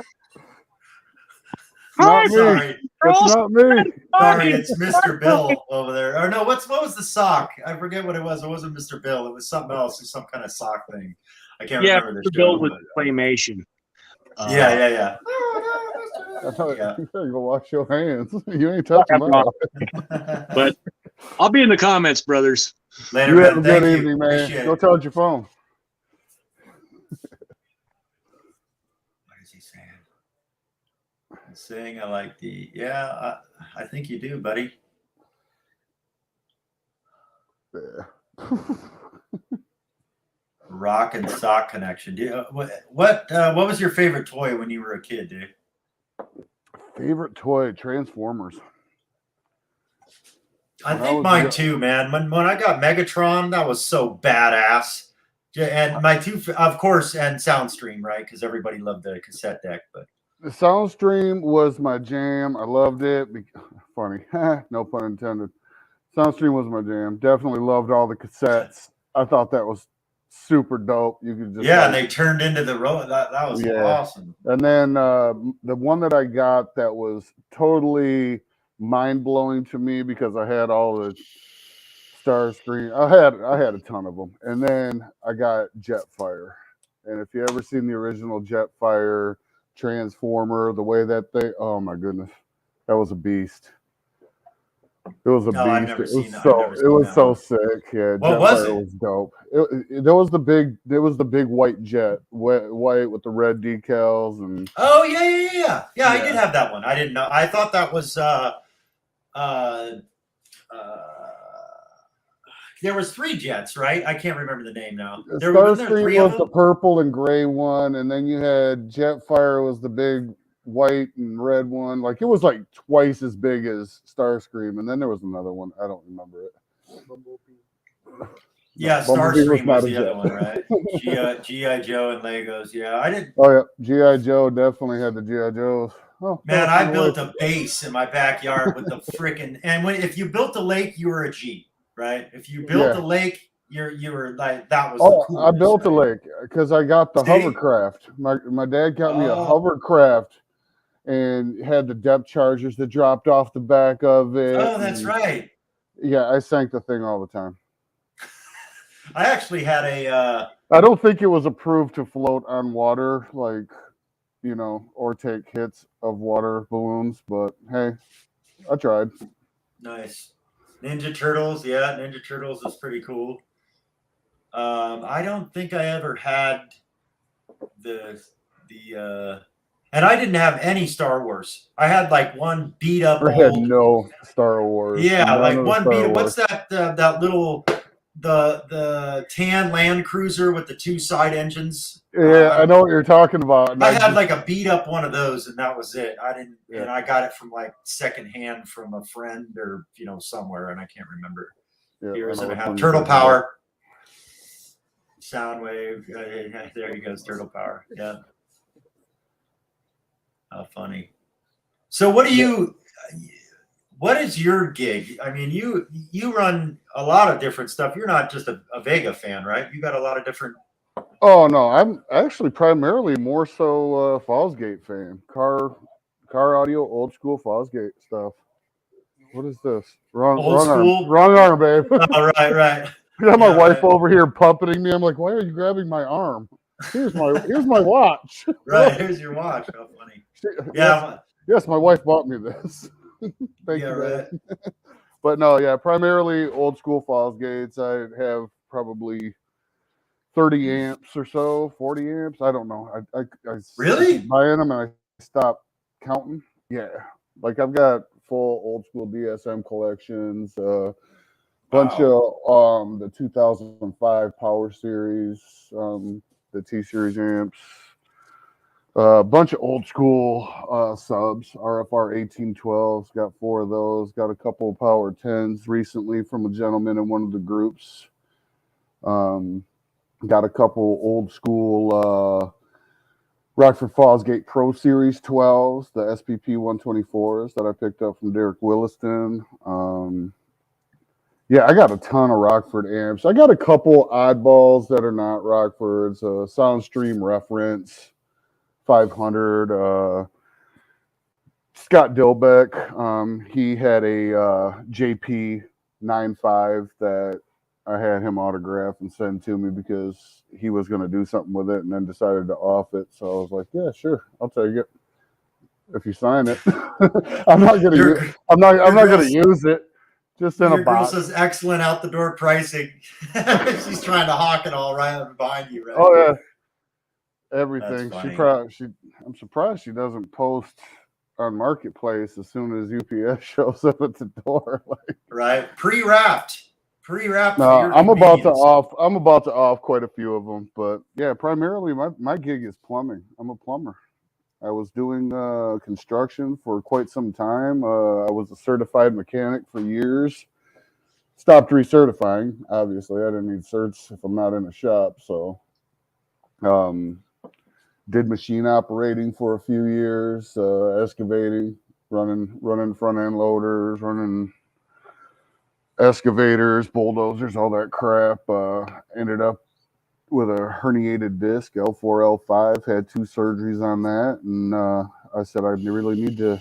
not sorry. Me. It's not me. Sorry, it's Mr. Bill over there. Or no, what was the sock? I forget what it was. It wasn't Mr. Bill. It was something else. It's some kind of sock thing. I can't remember. Mr. Bill with claymation. Yeah. You gotta go wash your hands. You ain't touching mine. But I'll be in the comments, brothers. Later, you man. have a good evening, man. Appreciate Go charge your phone. What is he saying? He's saying I like the I think you do, buddy. Yeah. Rock and sock connection. What was your favorite toy when you were a kid, dude? Favorite toy, Transformers. I think mine too, man. When I got Megatron, that was so badass. And my two, of course, and Soundstream, right? Because everybody loved the cassette deck. But the Soundstream was my jam. I loved it. Funny, no pun intended. Soundstream was my jam. Definitely loved all the cassettes. I thought that was super dope. You could just and they turned into the road. That was awesome. And then the one that I got that was totally mind-blowing to me because I had all the Starscream. I had a ton of them. And then I got Jetfire. And if you ever seen the original Jetfire Transformer, the way that they, oh my goodness, that was a beast. It was a beast. It was so sick. Yeah, what was it? It was dope. It was the big white jet, white with the red decals and. Oh yeah. I did have that one. I didn't know. I thought that was there was 3 jets, right? I can't remember the name now. Starscream was the purple and gray one, and then you had Jetfire was the big white and red one. Like it was like twice as big as Starscream, and then there was another one. I don't remember it. Yeah, Starscream was the other one, right? G.I. Joe and Legos. Yeah, I didn't. Oh yeah, G.I. Joe definitely had the G.I. Joes. Oh man, I built a base in my backyard with the freaking. And if you built a lake, you were a G, right? If you built a lake, you were like that was. Oh, the coolest, I built a lake because I got the hovercraft. My dad got me a hovercraft. And had the depth chargers that dropped off the back of it. Oh, that's right. Yeah, I sank the thing all the time. I actually had a. I don't think it was approved to float on water, like, or take hits of water balloons. But hey, I tried. Nice. Ninja Turtles. Yeah, Ninja Turtles is pretty cool. I don't think I ever had the and I didn't have any Star Wars. I had like one beat up I had old. no Star Wars. Yeah, None like of the one beat Star up. What's Wars. that little the tan Land Cruiser with the two side engines? Yeah, I know what you're talking about. And I had like a beat up one of those, and that was it. I didn't, Yeah. and I got it from like secondhand from a friend or somewhere, and I can't remember. Yeah, Here's I it. know I which have one Turtle you're talking about. Power, Soundwave. There he goes, Turtle Power. Yeah. How funny. So, what do you? What is your gig? I mean, you run a lot of different stuff. You're not just a Vega fan, right? You got a lot of different. Oh no, I'm actually primarily more so Fallsgate fan. Car audio, old school Fallsgate stuff. What is this? Wrong arm, babe. Oh, right. I got my wife right. over here puppeting me. I'm like, why are you grabbing my arm? Here's my watch. Right, here's your watch. How funny. Yeah. Yes, my wife bought me this. Thank you. Right. But no, yeah, primarily old school Fallsgates. I have probably 30 amps or so, 40 amps. I don't know. I really keep buying them and I stopped counting. Yeah, like I've got full old school DSM collections. Bunch of the 2005 Power Series, the T Series amps. A bunch of old school subs, RFR 1812s. Got 4 of those. Got a couple of Power 10s recently from a gentleman in one of the groups. Got a couple old school Rockford Fallsgate Pro Series 12s, the SPP 124s that I picked up from Derek Williston. Yeah, I got a ton of Rockford amps. I got a couple oddballs that are not Rockfords. Soundstream Reference 500. Scott Dilbeck, he had a JP 95 that I had him autograph and send to me because he was going to do something with it and then decided to off it. So I was like, yeah, sure, I'll take it if you sign it. I'm not going to use it. Just in a box. Girl says excellent out the door pricing. She's trying to hawk it all right behind you, right? Oh yeah, everything. I'm surprised she doesn't post on Marketplace as soon as UPS shows up at the door. Right, pre-wrapped. No, I'm about to off quite a few of them, but yeah, primarily my gig is plumbing. I'm a plumber. I was doing construction for quite some time. I was a certified mechanic for years. Stopped recertifying. Obviously, I didn't need certs if I'm not in a shop. So, did machine operating for a few years, excavating, running front end loaders, running excavators, bulldozers, all that crap. Ended up with a herniated disc, L4, L5, had 2 surgeries on that. And I said, I really need to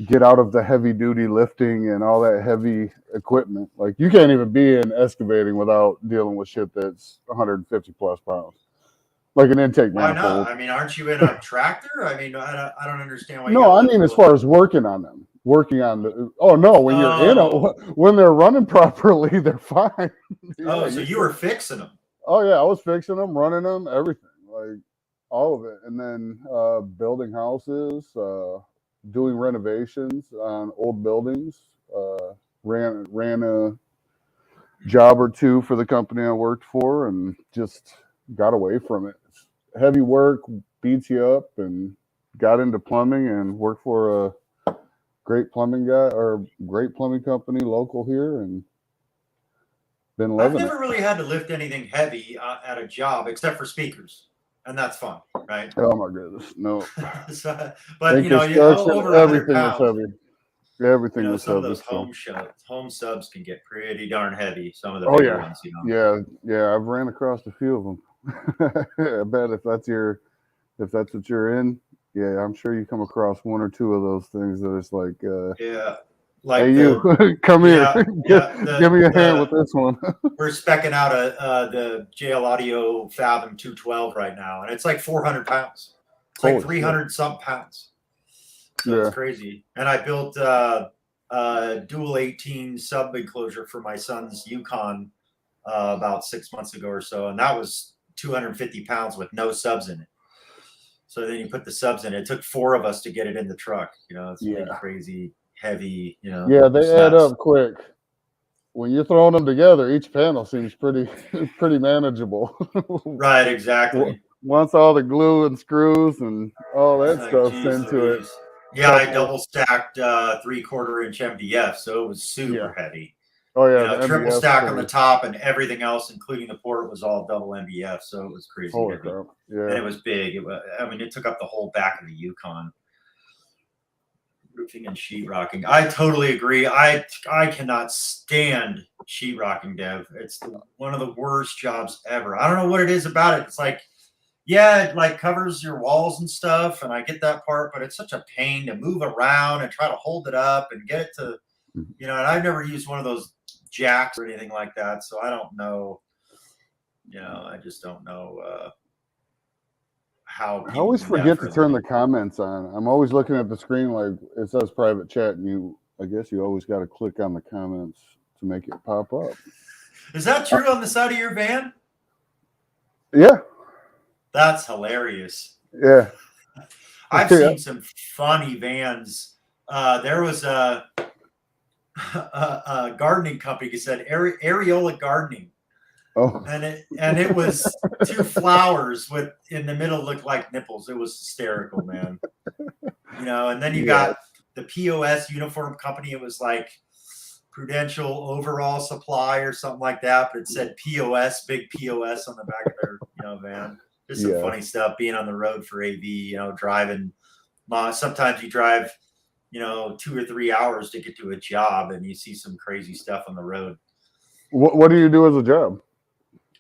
get out of the heavy duty lifting and all that heavy equipment. Like you can't even be in excavating without dealing with shit that's 150 plus pounds. Like an intake manifold. Why not? I mean, aren't you in a tractor? I mean, I don't understand why. No, I mean, as far as working on them. Working on the when you're in it, when they're running properly, they're fine. So you were fixing them. Oh yeah, I was fixing them, running them, everything, like all of it, and then building houses, doing renovations on old buildings. Ran a job or 2 for the company I worked for, and just got away from it. Heavy work beats you up, and got into plumbing and worked for a great plumbing company local here, and been loving it. I've never really had to lift anything heavy at a job except for speakers, and that's fun, right? Oh my goodness, no. But over 100 pounds. Heavy. Everything was some heavy. Of those home subs can get pretty darn heavy. Some of the bigger ones, Yeah. I've ran across a few of them. I bet if that's what you're in, yeah, I'm sure you come across 1 or 2 of those things that it's like, yeah. like hey, the you come here. Give me a hand with this one. We're specking out the JL Audio Fathom 212 right now, and it's like 400 pounds. It's like 300 something pounds. So it's crazy. And I built a dual 18 sub enclosure for my son's Yukon about 6 months ago or so, and that was 250 pounds with no subs in it. So then you put the subs in. It took 4 of us to get it in the truck. You know, it's really crazy, heavy. You know, yeah, they add up quick. When you're throwing them together, each panel seems pretty manageable. Right, exactly. Once all the glue and screws and all that stuff's into it. Yeah, I double stacked 3/4 inch MDF, so it was super heavy. Oh yeah, you know, triple stack on the top, and everything else, including the port, was all double MDF, so it was crazy heavy. Crap. Yeah, and it was big. It took up the whole back of the Yukon. Roofing and sheetrocking. I totally agree. I cannot stand sheetrocking, Dev. It's one of the worst jobs ever. I don't know what it is about it. It's like, yeah, it like covers your walls and stuff, and I get that part, but it's such a pain to move around and try to hold it up and get it to, you know, and I've never used one of those jacks or anything like that, so I don't know. You know, I just don't know how. I always forget to turn the comments on. I'm always looking at the screen like it says private chat, and I guess you always got to click on the comments to make it pop up. Is that true on the side of your van? Yeah. That's hilarious. Yeah. I've seen some funny vans. There was a gardening company that said Areola Gardening. Oh. And it was 2 flowers with in the middle looked like nipples. It was hysterical, man. You know, and then you got the POS uniform company. It was like Prudential Overall Supply or something like that, but it said POS, big POS on the back of their van. Just some funny stuff. Being on the road for AV, you know, driving. Sometimes you drive, you know, 2 or 3 hours to get to a job, and you see some crazy stuff on the road. What do you do as a job?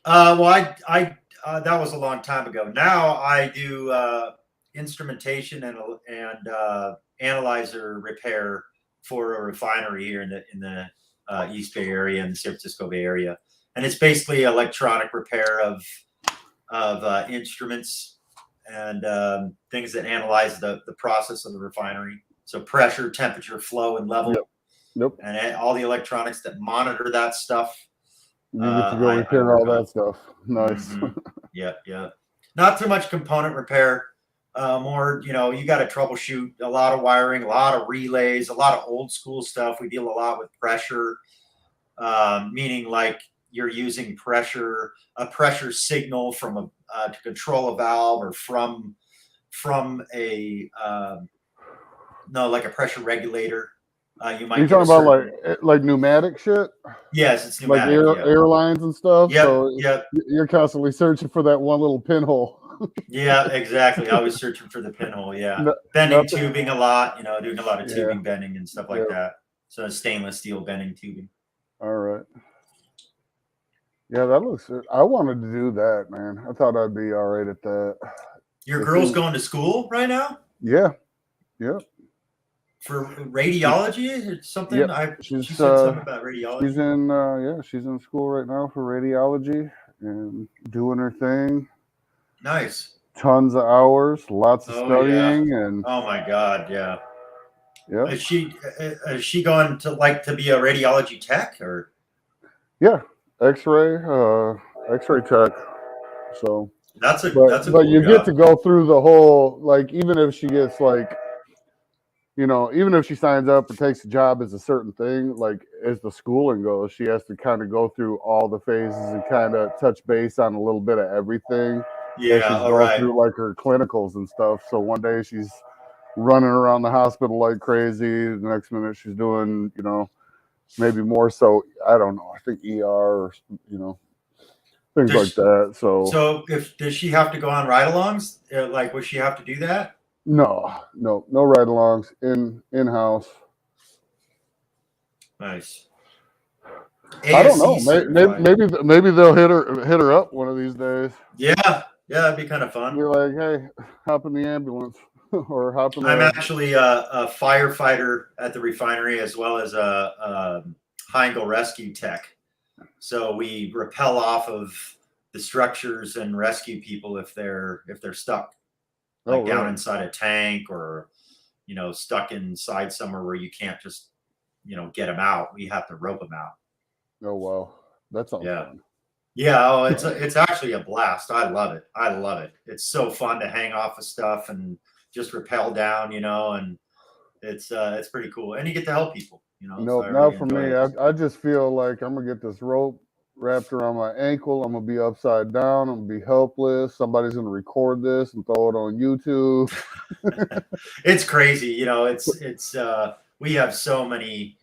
Well, I that was a long time ago. Now I do instrumentation and analyzer repair for a refinery here in the East Bay area and the San Francisco Bay Area, and it's basically electronic repair of instruments and things that analyze the process of the refinery. So pressure, temperature, flow, and level, and all the electronics that monitor that stuff. You get to go repair all that stuff. Nice. Yeah. Not too much component repair. More, you know, you got to troubleshoot a lot of wiring, a lot of relays, a lot of old school stuff. We deal a lot with pressure, meaning like you're using a pressure signal from to control a valve, or from a like a pressure regulator. You might. You're talking about like pneumatic shit. Yes, it's pneumatic. Like airlines and stuff. Yeah, so you're constantly searching for that one little pinhole. Yeah, exactly. I was searching for the pinhole. Yeah, bending tubing a lot. You know, doing a lot of tubing bending and stuff like that. So stainless steel bending tubing. All right. Yeah, that looks. I wanted to do that, man. I thought I'd be all right at that. Your girl's going to school right now? Yeah. Yep. For radiology or something? Yep. She said something about radiology. She's in school right now for radiology and doing her thing. Nice. Tons of hours, lots of studying, and oh my God, yeah. Yeah. Is she going to be a radiology tech or? Yeah, X-ray tech. So that's a but cool you job. get to go through the whole, like, even if she gets like, you know, even if she signs up and takes a job as a certain thing, like as the schooling goes, she has to kind of go through all the phases and kind of touch base on a little bit of everything. Yeah, she's going through like her clinicals and stuff. So one day she's running around the hospital like crazy. The next minute she's doing, you know, maybe more so, I don't know, I think ER or, you know, things like that. So does she have to go on ride-alongs? Like, would she have to do that? No ride-alongs in-house. Nice. I don't know. Maybe they'll hit her up one of these days. Yeah, that'd be kind of fun. You're like, hey, hop in the ambulance. or hopping I'm around? actually a firefighter at the refinery as well as a high-angle rescue tech. So we rappel off of the structures and rescue people if they're stuck, like down Really? inside a tank or stuck inside somewhere where you can't just get them out. We have to rope them out. Oh wow, that sounds Yeah. fun. Yeah, oh, it's actually a blast. I love it. I love it. It's so fun to hang off of stuff and just rappel down, and it's pretty cool. And you get to help people, so I Nope, not really for enjoy me. it. I just feel like I'm gonna get this rope wrapped around my ankle. I'm gonna be upside down. I'm gonna be helpless. Somebody's gonna record this and throw it on YouTube. It's crazy, it's we have so many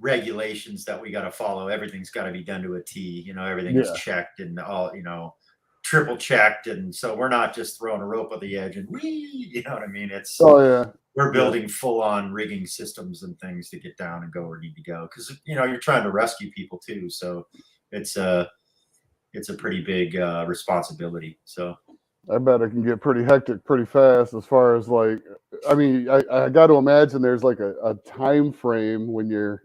regulations that we got to follow. Everything's got to be done to a T. Everything is Yeah. checked and all, triple checked, and so we're not just throwing a rope on the edge and you know what I mean? It's Oh yeah. we're building full on rigging systems and things to get down and go where you need to go because you're trying to rescue people too. So it's a pretty big responsibility. So I bet it can get pretty hectic pretty fast as far as like, I mean, I got to imagine there's like a time frame when you're,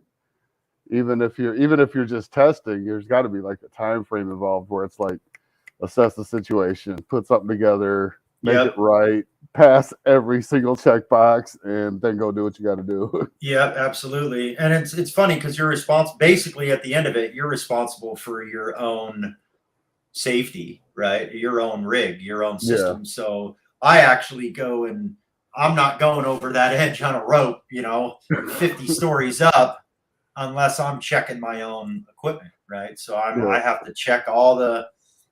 even if you're just testing, there's got to be like a time frame involved where it's like assess the situation, put something together, make Yep. it right, pass every single checkbox, and then go do what you got to do. Yeah, absolutely. And it's funny because you're responsible. Basically, at the end of it, you're responsible for your own safety, right? Your own rig, your own Yeah. system. So I actually go and I'm not going over that edge on a rope, 50 stories up, unless I'm checking my own equipment, right? So I have to check all the,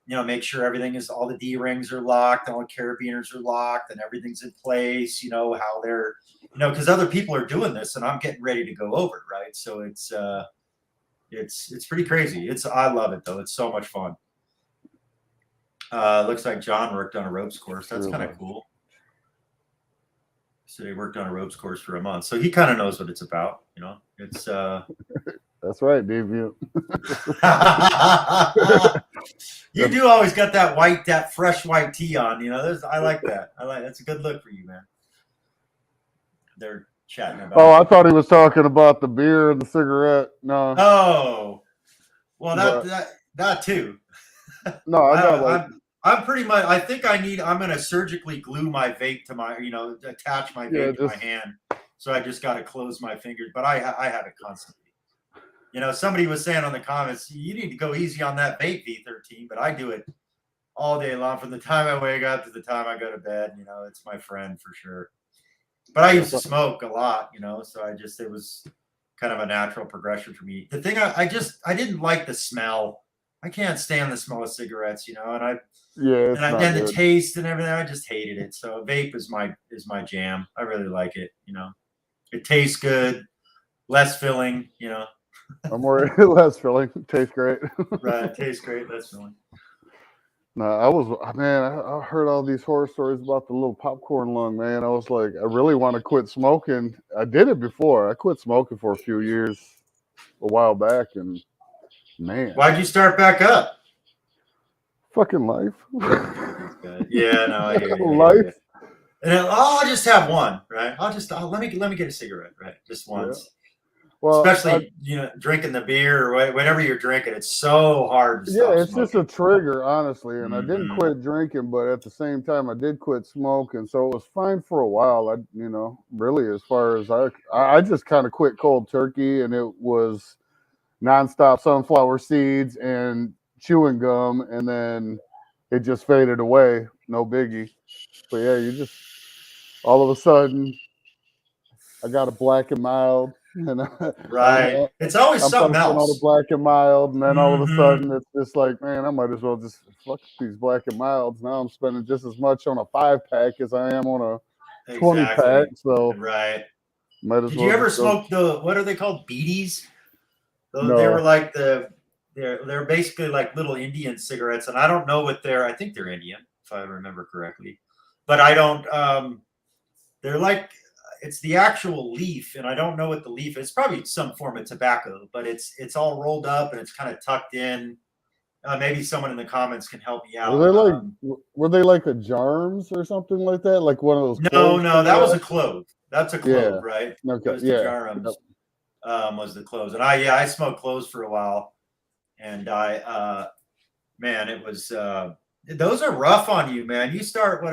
make sure everything is, all the D rings are locked, all the carabiners are locked, and everything's in place. How they're, because other people are doing this, and I'm getting ready to go over, right? So it's pretty crazy. I love it though. It's so much fun. Looks like John worked on a ropes course. That's kind of cool. So he worked on a ropes course for a month, so he kind of knows what it's about. It's That's right, Dave. You do always got that fresh white tee on. I like that. That's a good look for you, man. They're chatting about. Oh, I thought he was talking about the beer and the cigarette. No. Oh, well, that too. No, I'm pretty much. I think I'm going to surgically glue my vape to my, attach my vape to my hand. So I just got to close my fingers. But I have it constantly. Somebody was saying on the comments, you need to go easy on that vape, V13. But I do it all day long, from the time I wake up to the time I go to bed. It's my friend for sure. But I used to smoke a lot, so it was kind of a natural progression for me. The thing I didn't like the smell. I can't stand the smell of cigarettes, and the taste and everything. I just hated it. So vape is my jam. I really like it. It tastes good, less filling. I'm more less filling. Tastes great. Right, tastes great, less filling. No, I heard all these horror stories about the little popcorn lung, man. I was like, I really want to quit smoking. I did it before. I quit smoking for a few years, a while back, and man, why'd you start back up? Fucking life. Yeah, no, I hear you. Life. And I'll just have one, right? Let me get a cigarette, right? Just once. Yeah. Well, especially drinking the beer or whatever you're drinking, it's so hard to stop it's smoking. just a trigger, honestly. And I didn't quit drinking, but at the same time, I did quit smoking, so it was fine for a while. Really, as far as I just kind of quit cold turkey, and it was nonstop sunflower seeds and chewing gum, and then it just faded away. No biggie. But yeah, you just all of a sudden, I got a black and mild. And right, it's always something else. All the black and mild, and then all of a sudden it's just like, man, I might as well just fuck these black and milds. Now I'm spending just as much on a 5-pack as I am on a 20-pack. So right. Might as Did well you ever smoke what are they called? Beaties? No. They were like they're basically like little Indian cigarettes, and I don't know what I think they're Indian if I remember correctly, but I don't. They're like. It's the actual leaf, and I don't know what the leaf is. It's probably some form of tobacco, but it's all rolled up and it's kind of tucked in. Maybe someone in the comments can help me out. Were they like a Jarms or something like that? Like one of those? No, that was a clove. That's a clove, right? Okay. It was the Jarms. Was the cloves, and I smoked cloves for a while, and man, it was those are rough on you, man. You start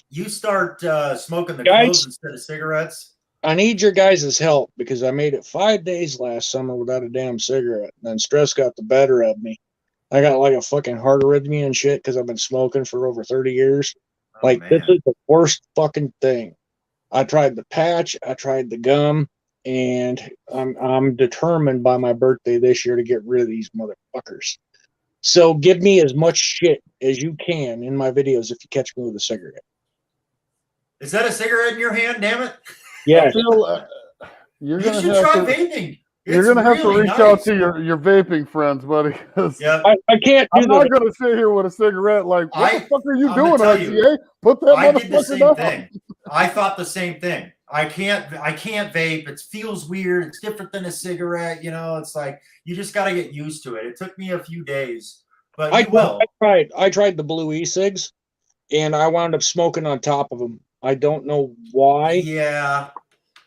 you start smoking the cloves instead of cigarettes. I need your guys' help because I made it 5 days last summer without a damn cigarette. And then stress got the better of me. I got like a fucking heart arrhythmia and shit because I've been smoking for over 30 years. This is the worst fucking thing. I tried the patch, I tried the gum, and I'm determined by my birthday this year to get rid of these motherfuckers. So give me as much shit as you can in my videos if you catch me with a cigarette. Is that a cigarette in your hand? Damn it! Yeah. You should try vaping. You're gonna have to reach out to your vaping friends, buddy. Yeah, I can't. I'm not gonna sit here with a cigarette. Like, what the fuck are you doing, RGA? Put that motherfucker down. I did the same thing. I thought the same thing. I can't vape. It feels weird. It's different than a cigarette. You know, it's like you just got to get used to it. It took me a few days, but I tried the blue e-cigs, and I wound up smoking on top of them. I don't know why. Yeah.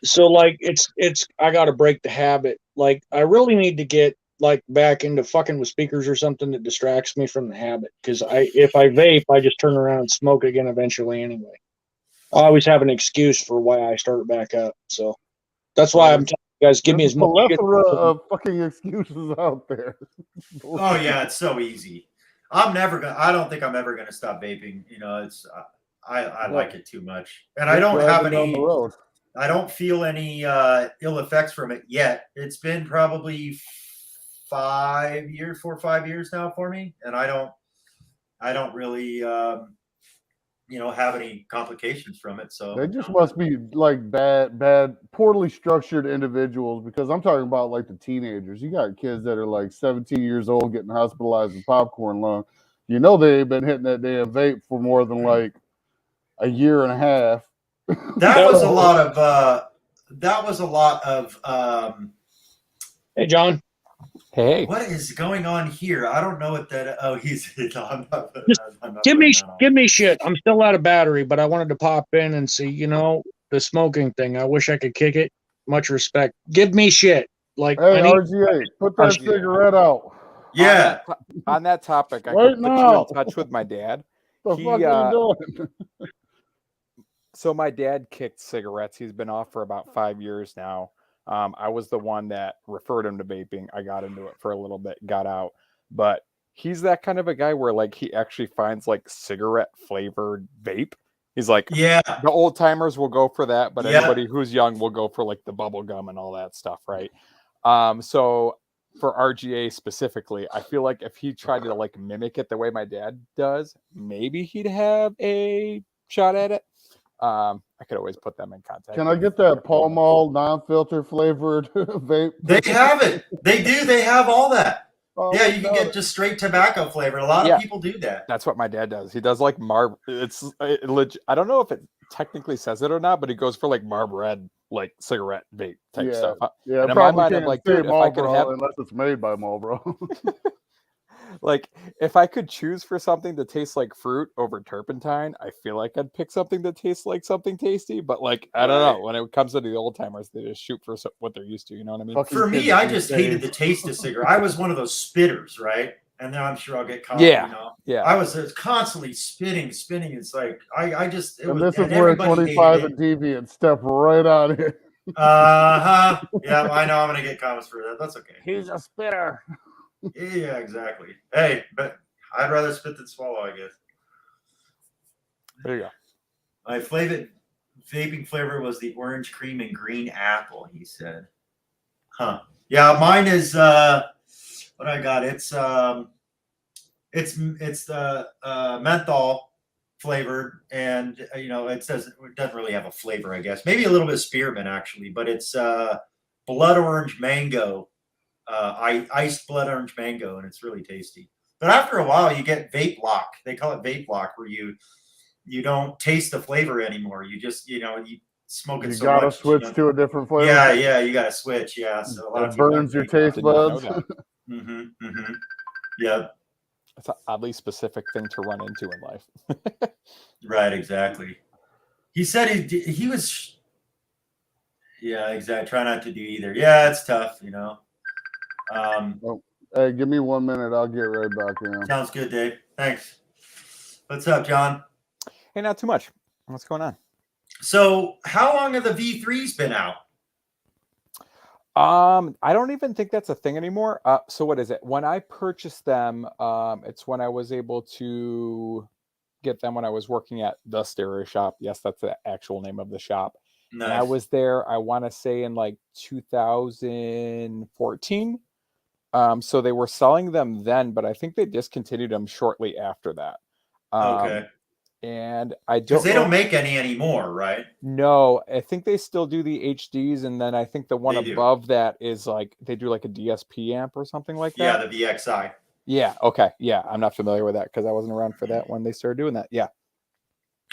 So like it's I got to break the habit. Like I really need to get like back into fucking with speakers or something that distracts me from the habit. Because if I vape, I just turn around and smoke again eventually anyway. I always have an excuse for why I start back up. So that's why I'm telling you guys, give me as much plethora of fucking excuses out there. Oh yeah, it's so easy. I don't think I'm ever gonna stop vaping. You know, I like it too much, and I don't have any. I don't feel any ill effects from it yet. It's been probably 4 or 5 years now for me, and I don't really have any complications from it. So they just must be like bad, poorly structured individuals, because I'm talking about like the teenagers. You got kids that are like 17 years old getting hospitalized with popcorn lung. You know they ain't been hitting that damn vape for more than like a year and a half. That was a lot of Hey John. Hey. What is going on here? I don't know what that he's I'm not give me shit. I'm still out of battery, but I wanted to pop in and see, the smoking thing. I wish I could kick it. Much respect. Give me shit. Like hey, RGA, put that cigarette out. Yeah. On that topic, I could put you in touch with my dad. The fuck are you doing? So my dad kicked cigarettes. He's been off for about 5 years now. I was the one that referred him to vaping. I got into it for a little bit, got out. But he's that kind of a guy where like he actually finds like cigarette flavored vape. He's like, yeah, the old timers will go for that, but anybody who's young will go for like the bubble gum and all that stuff, right? So for RGA specifically, I feel like if he tried to like mimic it the way my dad does, maybe he'd have a shot at it. I could always put them in contact. Can I get that Pall Mall non-filter flavored vape? They have it. They do. They have all that. Yeah, you can get just straight tobacco flavor. A lot of people do that. That's what my dad does. He does like It's legit. I don't know if it technically says it or not, but he goes for like Marb Red, like cigarette vape type stuff. Yeah, and in my mind, I'm like, dude, if I could have, unless it's made by Marlboro. Like, if I could choose for something to taste like fruit over turpentine, I feel like I'd pick something that tastes like something tasty. But like, I don't know. When it comes to the old timers, they just shoot for what they're used to. You know what I mean? For me, I just hated the taste of cigarette. I was one of those spitters, right? And then I'm sure I'll get caught. Yeah. I was constantly spinning. It's like I just. And this is where 25 and Deviant step right on it. Yeah, I know I'm gonna get comments for that. That's okay. He's a spitter. Yeah, exactly. Hey, but I'd rather spit than swallow, I guess. There you go. My vaping flavor was the orange cream and green apple, he said. Huh. Yeah, mine is what I got. It's the menthol flavored, and it doesn't really have a flavor, I guess. Maybe a little bit of spearmint actually, but it's blood orange mango. Iced blood orange mango, and it's really tasty. But after a while, you get vape lock. They call it vape lock, where you don't taste the flavor anymore. You just you smoke it. You gotta switch to a different flavor. Yeah, you gotta switch. Yeah, so it burns your taste buds. Yeah. It's an oddly specific thing to run into in life. Right. Exactly. He said he was. Yeah. Exactly. Try not to do either. Yeah, it's tough. Hey, give me 1 minute. I'll get right back in. Sounds good, Dave. Thanks. What's up, John? Hey, not too much. What's going on? So, how long have the V3s been out? I don't even think that's a thing anymore. So what is it? When I purchased them, it's when I was able to get them when I was working at the stereo shop. Yes, that's the actual name of the shop. Nice. And I was there, I want to say in like 2014. So they were selling them then, but I think they discontinued them shortly after that. Okay. And I don't Because they know don't make any anymore, right? No, I think they still do the HDs, and then I think the one They do. above that is like they do like a DSP amp or something like Yeah, that. the VXI. Yeah, okay. Yeah, I'm not familiar with that because I wasn't around for that when they started doing that. Yeah.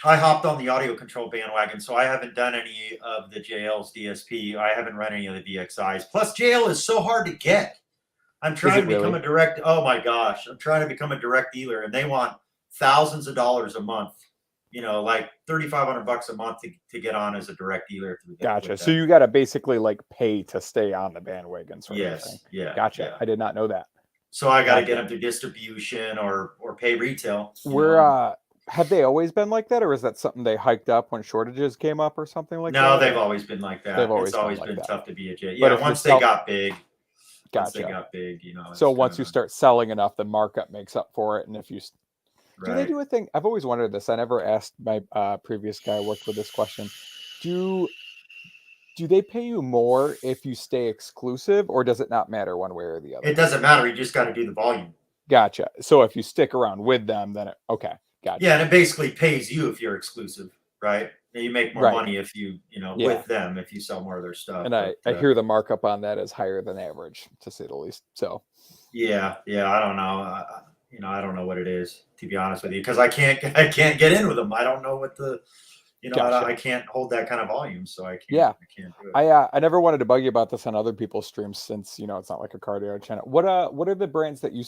I hopped on the audio control bandwagon, so I haven't done any of the JL's DSP. I haven't run any of the VXIs. Plus, JL is so hard to get. I'm trying to become a direct. Oh my gosh, I'm trying to become a direct dealer, and they want thousands of dollars a month. Like $3,500 a month to get on as a direct dealer. Gotcha. So you got to basically like pay to stay on the bandwagon, sort of thing. Yeah. Gotcha. Yeah. I did not know that. So I got to get them through distribution or pay retail. Have they always been like that, or is that something they hiked up when shortages came up or something like that? No, they've always been like that. It's always been like tough to be a J. But Yeah, once they got big. Gotcha. Once they got big, So once you start selling enough, the markup makes up for it. And if you do right. they do a thing? I've always wondered this. I never asked my previous guy I worked with this question. Do they pay you more if you stay exclusive, or does it not matter one way or the other? It doesn't matter. You just got to do the volume. Gotcha. So if you stick around with them, then okay. Gotcha. Yeah, and it basically pays you if you're exclusive, right? And you make more money if you, with them, if you sell more of their stuff. And I hear the markup on that is higher than average, to say the least. So. Yeah, I don't know. I don't know what it is, to be honest with you, because I can't get in with them. I don't know what the, Gotcha. I can't hold that kind of volume, so I can't. Yeah, I can't do it. I never wanted to bug you about this on other people's streams since it's not like a cardio channel. What are the brands that you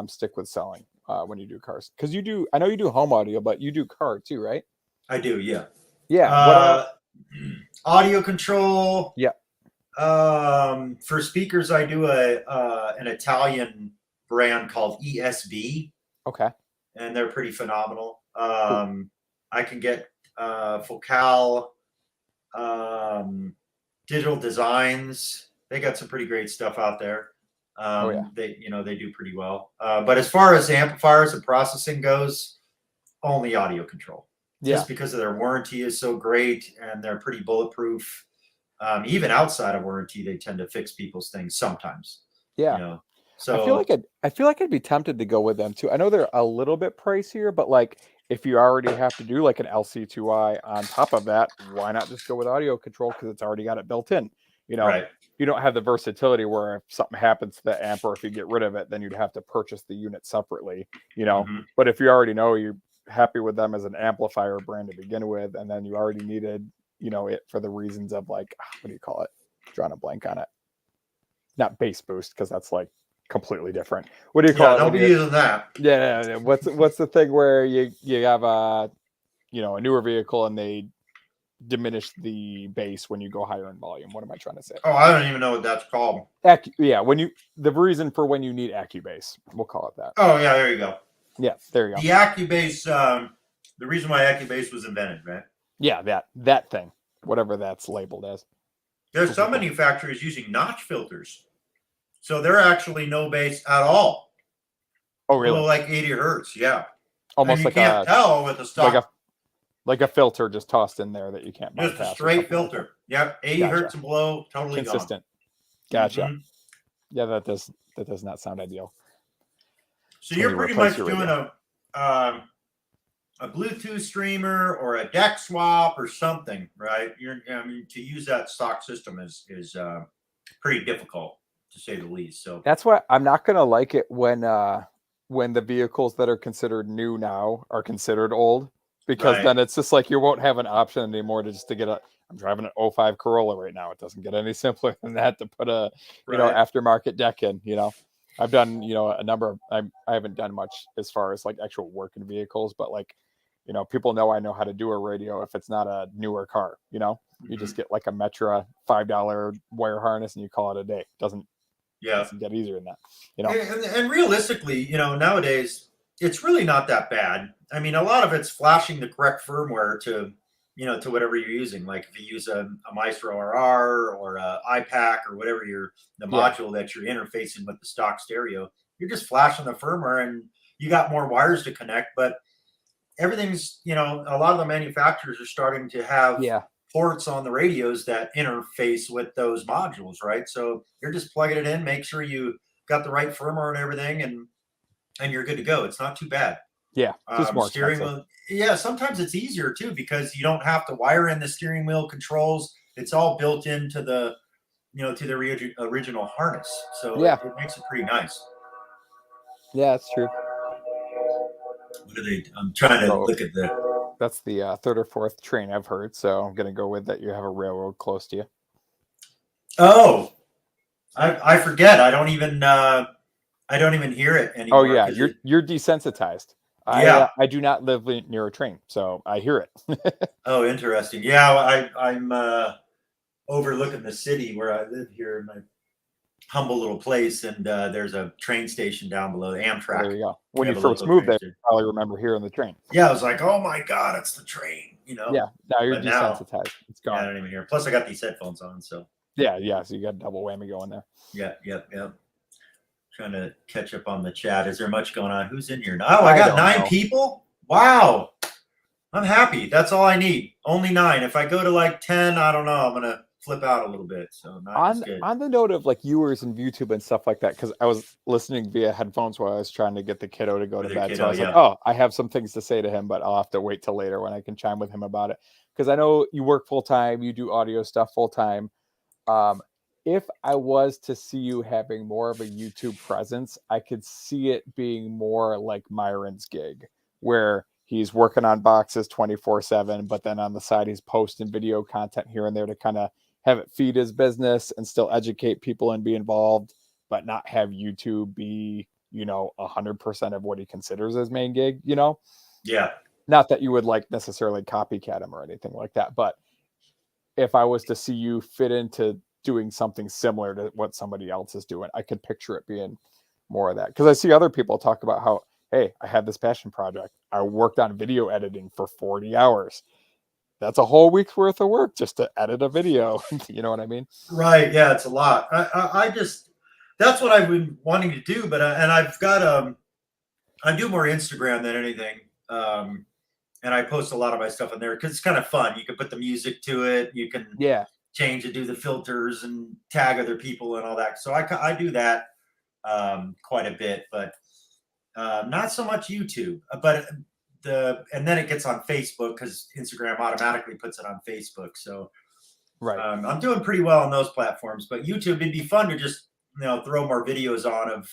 stick with selling when you do cars? Because you do, I know you do home audio, but you do car too, right? I do, yeah. Yeah. Audio control. Yeah. For speakers, I do an Italian brand called ESB. Okay. And they're pretty phenomenal. Cool. I can get Focal, Digital Designs. They got some pretty great stuff out there. They do pretty well. But as far as amplifiers and processing goes, only audio control. Just because of their warranty is so great and they're pretty bulletproof. Even outside of warranty, they tend to fix people's things sometimes. Yeah. So I feel like I'd be tempted to go with them too. I know they're a little bit pricier, but like if you already have to do like an LC2I on top of that, why not just go with audio control because it's already got it built in? Right. You don't have the versatility where if something happens to the amp or if you get rid of it, then you'd have to purchase the unit separately. Mm-hmm. But if you already know you're happy with them as an amplifier brand to begin with, and then you already needed it for the reasons of like what do you call it? Drawing a blank on it. Not bass boost because that's like completely different. What do you call it? Don't be using that. Yeah. What's the thing where you have a newer vehicle and they diminish the bass when you go higher in volume? What am I trying to say? Oh, I don't even know what that's called. The reason for when you need Acubase, we'll call it that. Oh yeah, there you go. Yeah, there you go. The Acubase, the reason why Acubase was invented, right? Yeah, that thing, whatever that's labeled as. There's some manufacturers using notch filters. So they're actually no bass at all. Oh, really? Below like 80 hertz, yeah. Almost like you can't tell with the stock. Like a filter just tossed in there that you can't bypass. Just a straight filter. Like yep, 80 hertz and below, totally consistent. Gone. Gotcha. Mm-hmm. Yeah, that does not sound ideal. So you're pretty much doing a Bluetooth streamer or a deck swap or something, right? To use that stock system is pretty difficult, to say the least. So that's why I'm not gonna like it when the vehicles that are considered new now are considered old, because then it's just like you won't have an option anymore to get I'm driving an 05 Corolla right now. It doesn't get any simpler than that to put a aftermarket deck in. I've done, a number of, I haven't done much as far as like actual work in vehicles, but like, people know I know how to do a radio if it's not a newer car, you just get like a Metra $5 wire harness and you call it a day. Doesn't get easier than that, And realistically, nowadays it's really not that bad. I mean, a lot of it's flashing the correct firmware to whatever you're using. Like if you use a Maestro RR or a iPack or whatever the module that you're interfacing with the stock stereo, you're just flashing the firmware and you got more wires to connect. But everything's, a lot of the manufacturers are starting to have ports on the radios that interface with those modules, right? So you're just plugging it in, make sure you got the right firmware and everything, and you're good to go. It's not too bad. Yeah, just more steering wheel. Yeah, sometimes it's easier too because you don't have to wire in the steering wheel controls. It's all built into the, to the original harness. So it makes it pretty nice. Yeah, that's true. What are they? I'm trying to look at the. That's the third or fourth train I've heard. So I'm gonna go with that. You have a railroad close to you. Oh, I forget. I don't even hear it anymore. Oh yeah, you're desensitized. I do not live near a train, so I hear it. Oh, interesting. Yeah, I'm overlooking the city where I live here in my humble little place, and there's a train station down below, the Amtrak. There you go. When you first moved there, you probably remember hearing the train. Yeah, I was like, oh my God, it's the train, Yeah, now you're desensitized. It's gone. I don't even hear. Plus, I got these headphones on, so. Yeah, so you got a double whammy going there. Yeah. Trying to catch up on the chat. Is there much going on? Who's in here? Oh, I got 9 people? Wow. I'm happy. That's all I need. Only 9. If I go to like 10, I don't know. I'm going to flip out a little bit. So on the note of like viewers and YouTube and stuff like that, because I was listening via headphones while I was trying to get the kiddo to go to bed. So I was like, oh, I have some things to say to him, but I'll have to wait till later when I can chime with him about it. Because I know you work full time, you do audio stuff full time. If I was to see you having more of a YouTube presence, I could see it being more like Myron's gig, where he's working on boxes 24/7, but then on the side, he's posting video content here and there to kind of have it feed his business and still educate people and be involved, but not have YouTube be, 100% of what he considers his main gig, Yeah. Not that you would like necessarily copycat him or anything like that, but if I was to see you fit into doing something similar to what somebody else is doing, I could picture it being more of that. Because I see other people talk about how, hey, I had this passion project. I worked on video editing for 40 hours. That's a whole week's worth of work just to edit a video. You know what I mean? Right. Yeah, it's a lot. I just, that's what I've been wanting to do. But, and I've got, I do more Instagram than anything. And I post a lot of my stuff on there because it's kind of fun. You can put the music to it. You can change it, do the filters and tag other people and all that. So I do that quite a bit, but not so much YouTube. But and then it gets on Facebook because Instagram automatically puts it on Facebook. So I'm doing pretty well on those platforms. But YouTube, it'd be fun to just throw more videos on of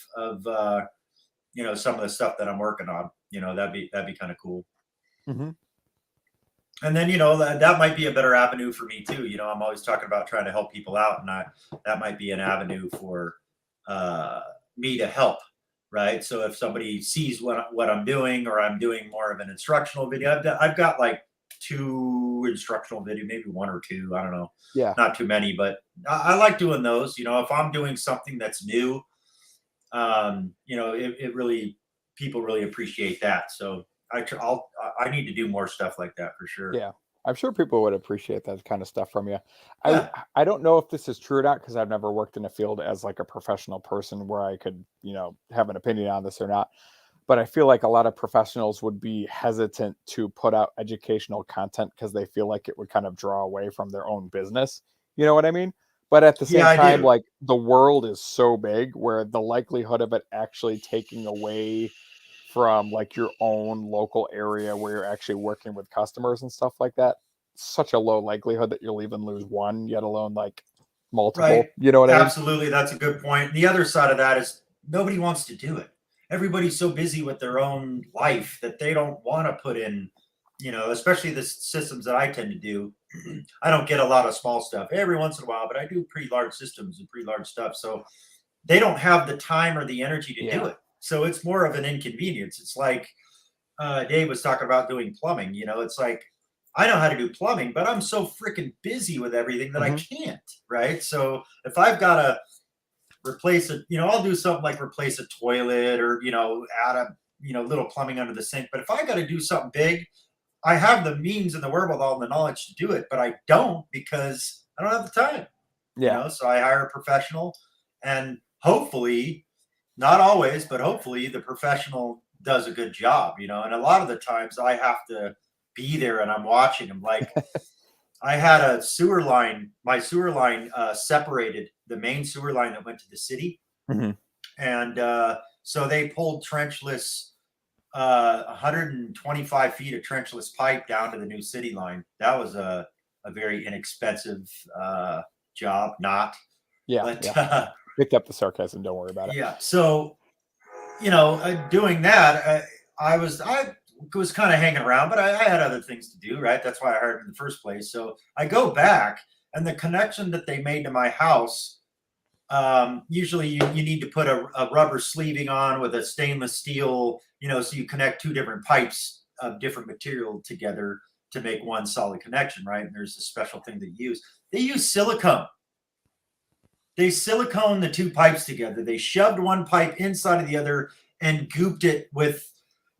some of the stuff that I'm working on. That'd be kind of cool. Mm-hmm. And then, that might be a better avenue for me too. I'm always talking about trying to help people out, and that might be an avenue for me to help. Right. So if somebody sees what I'm doing, or I'm doing more of an instructional video, I've got like 2 instructional video, maybe 1 or 2. I don't know. Yeah. Not too many, but I like doing those. If I'm doing something that's new, it really, people really appreciate that. So I need to do more stuff like that for sure. Yeah. I'm sure people would appreciate that kind of stuff from you. Yeah. I don't know if this is true or not, because I've never worked in a field as like a professional person where I could, have an opinion on this or not. But I feel like a lot of professionals would be hesitant to put out educational content because they feel like it would kind of draw away from their own business. You know what I mean? But at the same time, like the world is so big where the likelihood of it actually taking away from like your own local area where you're actually working with customers and stuff like that, such a low likelihood that you'll even lose one, yet alone like multiple. Right. You know what I mean? Absolutely. That's a good point. The other side of that is nobody wants to do it. Everybody's so busy with their own life that they don't want to put in, especially the systems that I tend to do. I don't get a lot of small stuff every once in a while, but I do pretty large systems and pretty large stuff. So they don't have the time or the energy to Yeah. do it. So it's more of an inconvenience. It's like Dave was talking about doing plumbing. You know, it's like I know how to do plumbing, but I'm so freaking busy with everything that I can't. Right. So if I've got to replace it, you know, I'll do something like replace a toilet or, you know, add a, you know, little plumbing under the sink. But if I got to do something big, I have the means and the wherewithal and the knowledge to do it, but I don't because I don't have the time. Yeah. You know, so I hire a professional, and hopefully, not always, but hopefully the professional does a good job, you know. And a lot of the times I have to be there and I'm watching them. Like I had a sewer line, my sewer line separated the main sewer line that went to the city. And so they pulled trenchless 125 feet of trenchless pipe down to the new city line. That was a very inexpensive job, not. Yeah. But yeah. Picked up the sarcasm. Don't worry about it. Yeah. So, you know, doing that, I was kind of hanging around, but I had other things to do, right? That's why I hired him in the first place. So I go back, and the connection that they made to my house, usually you need to put a rubber sleeving on with a stainless steel, you know, so you connect two different pipes of different material together to make one solid connection, right? And there's a special thing they use. They use silicone. They silicone the two pipes together. They shoved one pipe inside of the other and gooped it with,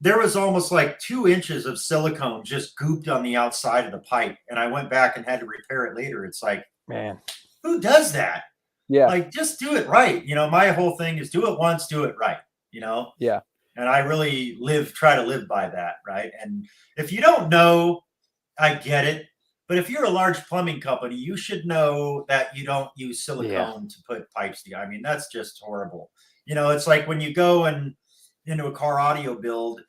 there was almost like 2 inches of silicone just gooped on the outside of the pipe. And I went back and had to repair it later. It's like, man, who does that? Yeah. Like, just do it right. You know, my whole thing is do it once, do it right, you know? Yeah. And I really try to live by that, right? And if you don't know, I get it. But if you're a large plumbing company, you should know that you don't use silicone to put pipes together. I mean, that's just horrible. You know, it's like when you go into a car audio build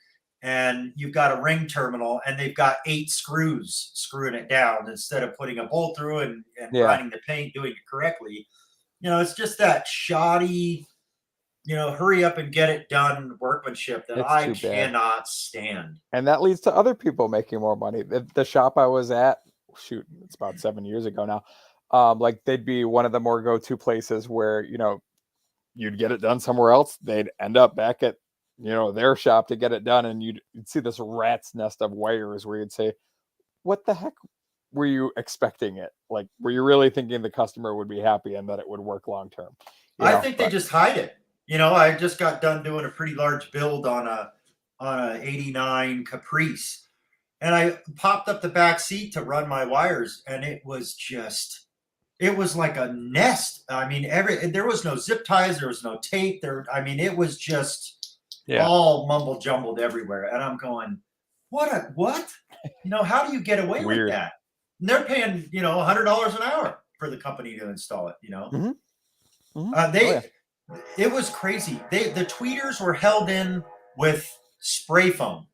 and you've got a ring terminal and they've got 8 screws screwing it down instead of putting a bolt through and grinding the paint, doing it correctly. You know, it's just that shoddy, you know, hurry up and get it done workmanship that I cannot stand. And that leads to other people making more money. The shop I was at, shoot, it's about 7 years ago now. Like they'd be one of the more go-to places where, you know, you'd get it done somewhere else. They'd end up back at, you know, their shop to get it done. And you'd see this rat's nest of wires where you'd say, what the heck were you expecting it? Like, were you really thinking the customer would be happy and that it would work long-term? I think they just hide it. You know, I just got done doing a pretty large build on a 89 Caprice. And I popped up the back seat to run my wires, and it was like a nest. I mean, there was no zip ties, there was no tape there. I mean, it was just all mumble jumbled everywhere. And I'm going, what? You know, how do you get away with that? And they're paying, you know, $100 an hour for the company to install it, you know. It was crazy. The tweeters were held in with spray foam.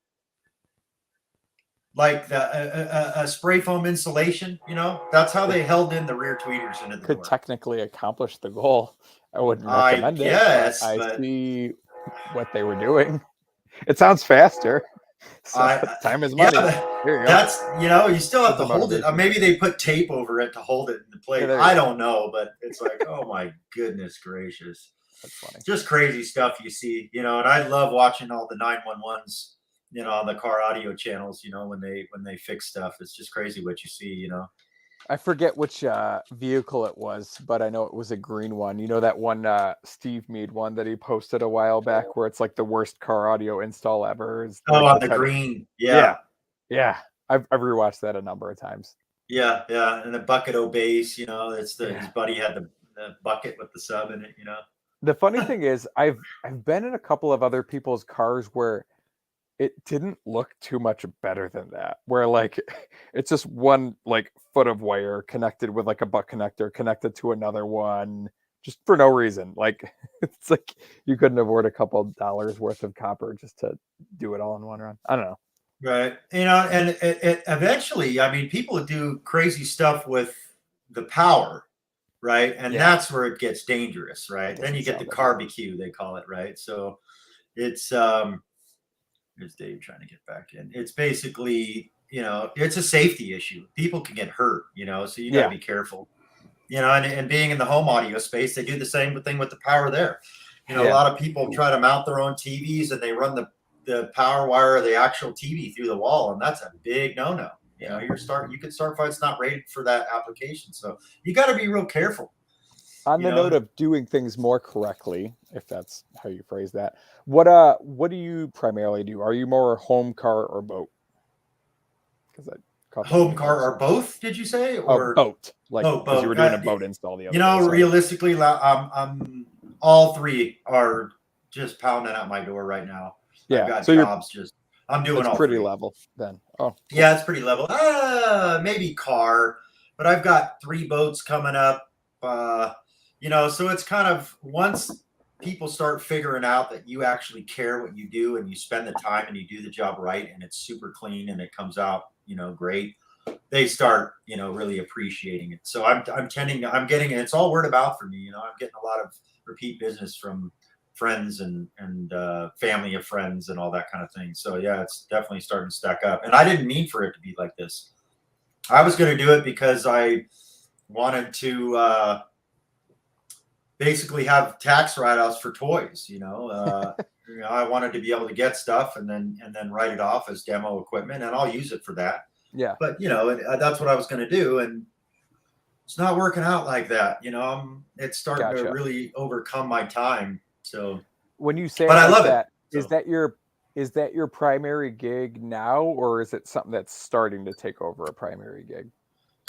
Like a spray foam insulation, you know, that's how they held in the rear tweeters into the door. Could technically accomplish the goal. I wouldn't recommend it. But I see what they were doing. It sounds faster. So time is money. There you go. That's, you know, you still have to hold it. Maybe they put tape over it to hold it in the place. I don't know, but it's like, oh my goodness gracious. That's funny. Just crazy stuff you see, you know, and I love watching all the 911s. You know, on the car audio channels, you know, when they fix stuff, it's just crazy what you see, you know. I forget which vehicle it was, but I know it was a green one. You know, that one Steve Mead one that he posted a while back where it's like the worst car audio install ever. On the green. Yeah. I've rewatched that a number of times. Yeah. And the bucket obeys, you know, it's his buddy had the bucket with the sub in it, you know. The funny thing is I've been in a couple of other people's cars where it didn't look too much better than that, where like it's just one like foot of wire connected with like a butt connector connected to another one just for no reason. Like it's like you couldn't afford a couple dollars worth of copper just to do it all in one run. I don't know. Right. You know, and it eventually, I mean, people do crazy stuff with the power, right? And that's where it gets dangerous, right? Then you get the barbecue, they call it, right? So it's there's Dave trying to get back in. It's basically, you know, it's a safety issue. People can get hurt, you know, so you got to be careful. you know, and being in the home audio space, they do the same thing with the power there. You know, Yeah. a lot of people try to mount their own TVs and they run the power wire of the actual TV through the wall, and that's a big no-no. You know, you could start fights not rated for that application, so you got to be real careful. On the note of doing things more correctly, if that's how you phrase that, what do you primarily do? Are you more home, car, or boat? Because I caught home, car, or both? Did you say? Or boat? Like, boat. because you were doing a boat install the other You know, day, so. realistically, I'm all three are just pounding at my door right now. Yeah, I've got so jobs. I'm doing it's all pretty three. level then. Oh, cool. Yeah, it's pretty level. Maybe car, but I've got 3 boats coming up. You know, so it's kind of, once people start figuring out that you actually care what you do and you spend the time and you do the job right and it's super clean and it comes out, you know, great, they start, you know, really appreciating it. So I'm getting, it's all word of mouth for me. You know, I'm getting a lot of repeat business from friends and family of friends and all that kind of thing. So yeah, it's definitely starting to stack up. And I didn't mean for it to be like this. I was going to do it because I wanted to basically have tax write-offs for toys. You know, I wanted to be able to get stuff and then write it off as demo equipment, and I'll use it for that. Yeah. But you know, that's what I was going to do, and it's not working out like that. You know, it's starting to really overcome my time. So when you say, but I love it. Is that your primary gig now, or is it something that's starting to take over a primary gig?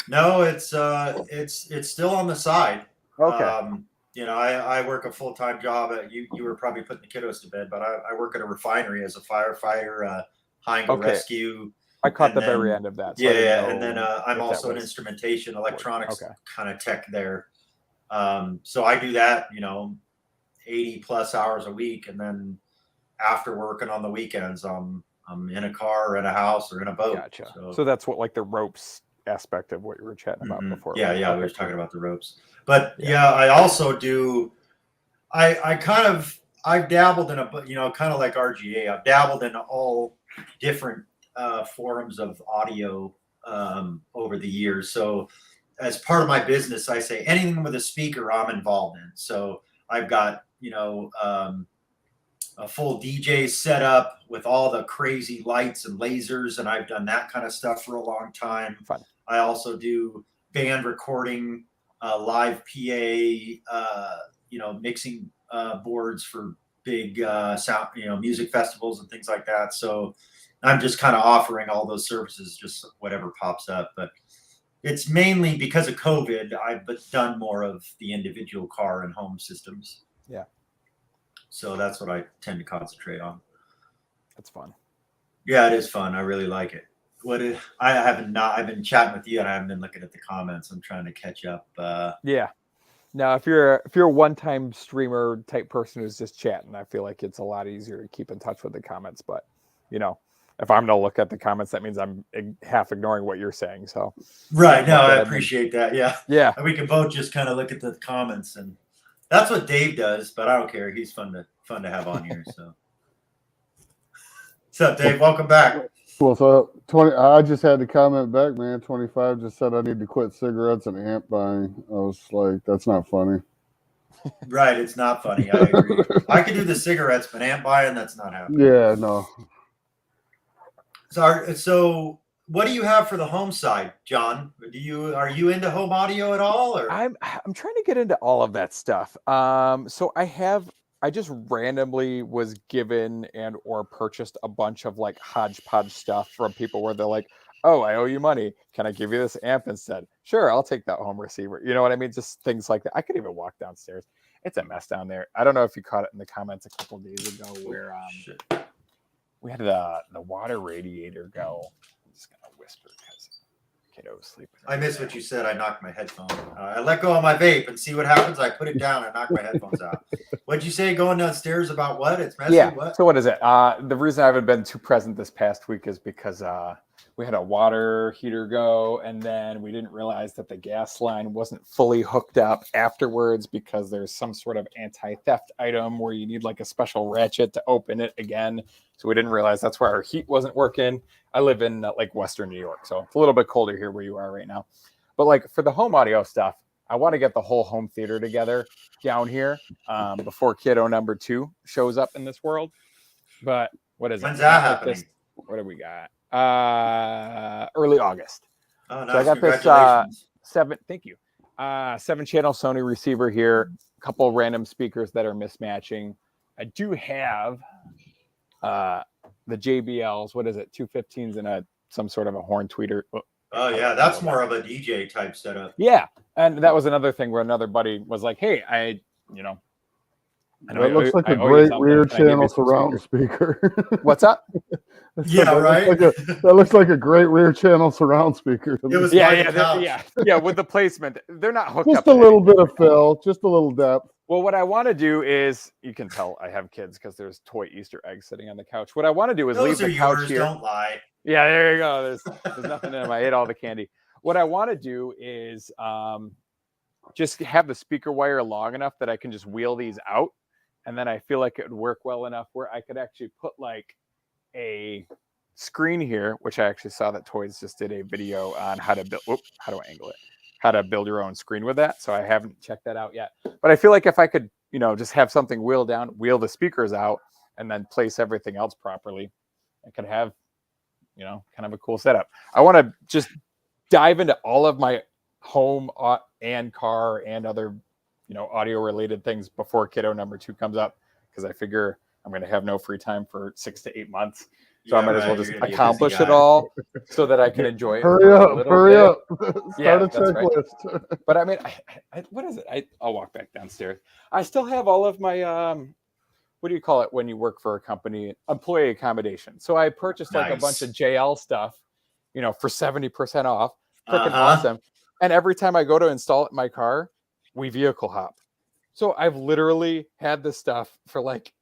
No, it's still on the side. Okay. You know, I work a full-time job. You were probably putting the kiddos to bed, but I work at a refinery as a firefighter, high-angle rescue. I caught the very end of that. So yeah, and then I'm also an instrumentation, electronics kind of tech there. So I do that, you know, 80 plus hours a week, and then after working on the weekends, I'm in a car or in a house or in a boat. Gotcha. So that's what, like, the ropes aspect of what you were chatting about before. Yeah, right? We were talking about the ropes. But yeah, I also do. I've dabbled in you know, kind of like RGA. I've dabbled in all different forms of audio over the years. So as part of my business, I say anything with a speaker I'm involved in. So I've got, you know, a full DJ setup with all the crazy lights and lasers, and I've done that kind of stuff for a long time. Fun. I also do band recording, live PA, you know, mixing boards for big sound, you know, music festivals and things like that. So I'm just kind of offering all those services, just whatever pops up. But it's mainly because of COVID, I've done more of the individual car and home systems. Yeah. So that's what I tend to concentrate on. That's fun. Yeah, it is fun. I really like it. I've been chatting with you and I haven't been looking at the comments. I'm trying to catch up. Yeah. Now, if you're a one-time streamer type person who's just chatting, I feel like it's a lot easier to keep in touch with the comments. But, you know, if I'm going to look at the comments, that means I'm half ignoring what you're saying. So right. No, I appreciate that. Yeah. Yeah. We can both just kind of look at the comments, and that's what Dave does, but I don't care. He's fun to have on here. So what's up, Dave? Welcome back. Well, so 20, I just had to comment back, man. 25 just said I need to quit cigarettes and amp buying. I was like, that's not funny. Right, it's not funny. I agree. I could do the cigarettes, but amp buying, that's not happening. Yeah, no. So what do you have for the home side, John? Are you into home audio at all? Or I'm trying to get into all of that stuff. So I just randomly was given and or purchased a bunch of like hodgepodge stuff from people where they're like, oh, I owe you money. Can I give you this amp instead? Sure, I'll take that home receiver. You know what I mean? Just things like that. I could even walk downstairs. It's a mess down there. I don't know if you caught it in the comments a couple days ago where we had the water radiator go. I'm just gonna whisper because kiddo was sleeping. I missed what you said. I knocked my headphone. I let go of my vape and see what happens. I put it down and knock my headphones out. What'd you say going downstairs about what? It's messy? Yeah. What? So what is it? The reason I haven't been too present this past week is because we had a water heater go, and then we didn't realize that the gas line wasn't fully hooked up afterwards because there's some sort of anti-theft item where you need like a special ratchet to open it again. So we didn't realize that's why our heat wasn't working. I live in like Western New York, so it's a little bit colder here where you are right now. But like for the home audio stuff, I want to get the whole home theater together down here before kiddo number 2 shows up in this world. But what is When's it? that happening? What do we got? Early August. Oh, nice. So I got Congratulations. this 7. Thank you. 7-channel Sony receiver here. A couple random speakers that are mismatching. I do have the JBLs. What is it? 215s and some sort of a horn tweeter. Oh yeah, that's more of a DJ type setup. Yeah, and that was another thing where another buddy was like, "Hey, I know it looks like a great rear channel surround speaker." What's up? Yeah, right. That looks like a great rear channel surround speaker. It was yeah. With the placement, they're not hooked up. Just a little bit of fill, just a little depth. Well, what I want to do is, you can tell I have kids because there's toy Easter eggs sitting on the couch. What I want to do is leave the couch here. Don't lie. Yeah, there you go. There's nothing in them. I ate all the candy. What I want to do is just have the speaker wire long enough that I can just wheel these out, and then I feel like it would work well enough where I could actually put like a screen here, which I actually saw that Toys just did a video on how to build. How do I angle it? How to build your own screen with that. So I haven't checked that out yet. But I feel like if I could, just have something wheel down, wheel the speakers out, and then place everything else properly, I could have, kind of a cool setup. I want to just dive into all of my home and car and other, audio related things before kiddo number 2 comes up, because I figure I'm going to have no free time for 6 to 8 months. So I might as well just accomplish it all so that I can enjoy it. Hurry up. Start a checklist. Right. But I mean, what is it? I'll walk back downstairs. I still have all of my, what do you call it when you work for a company? Employee accommodation. So I purchased like a bunch of JL stuff, for 70% off. Freaking awesome. And every time I go to install it in my car, we vehicle hop. So I've literally had this stuff for like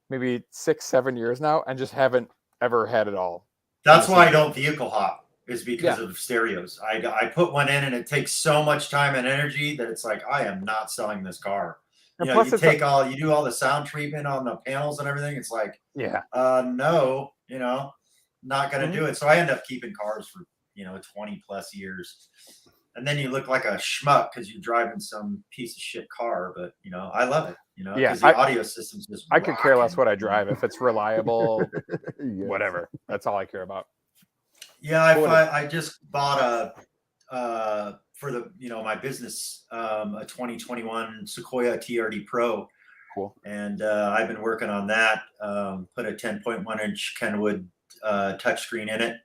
maybe 6-7 years now, and just haven't ever had it all. That's why I don't vehicle hop, is because of stereos. I put one in and it takes so much time and energy that it's like, I am not selling this car. You do all the sound treatment on the panels and everything. It's like, no, not going to do it. So I end up keeping cars for, 20 plus years. And then you look like a schmuck because you're driving some piece of shit car, but I love it. Because the audio system's just. I could care less what I drive if it's reliable. Whatever. That's all I care about. Yeah, I just bought for the my business a 2021 Sequoia TRD Pro. Cool. And I've been working on that. Put a 10.1-inch Kenwood touchscreen in it.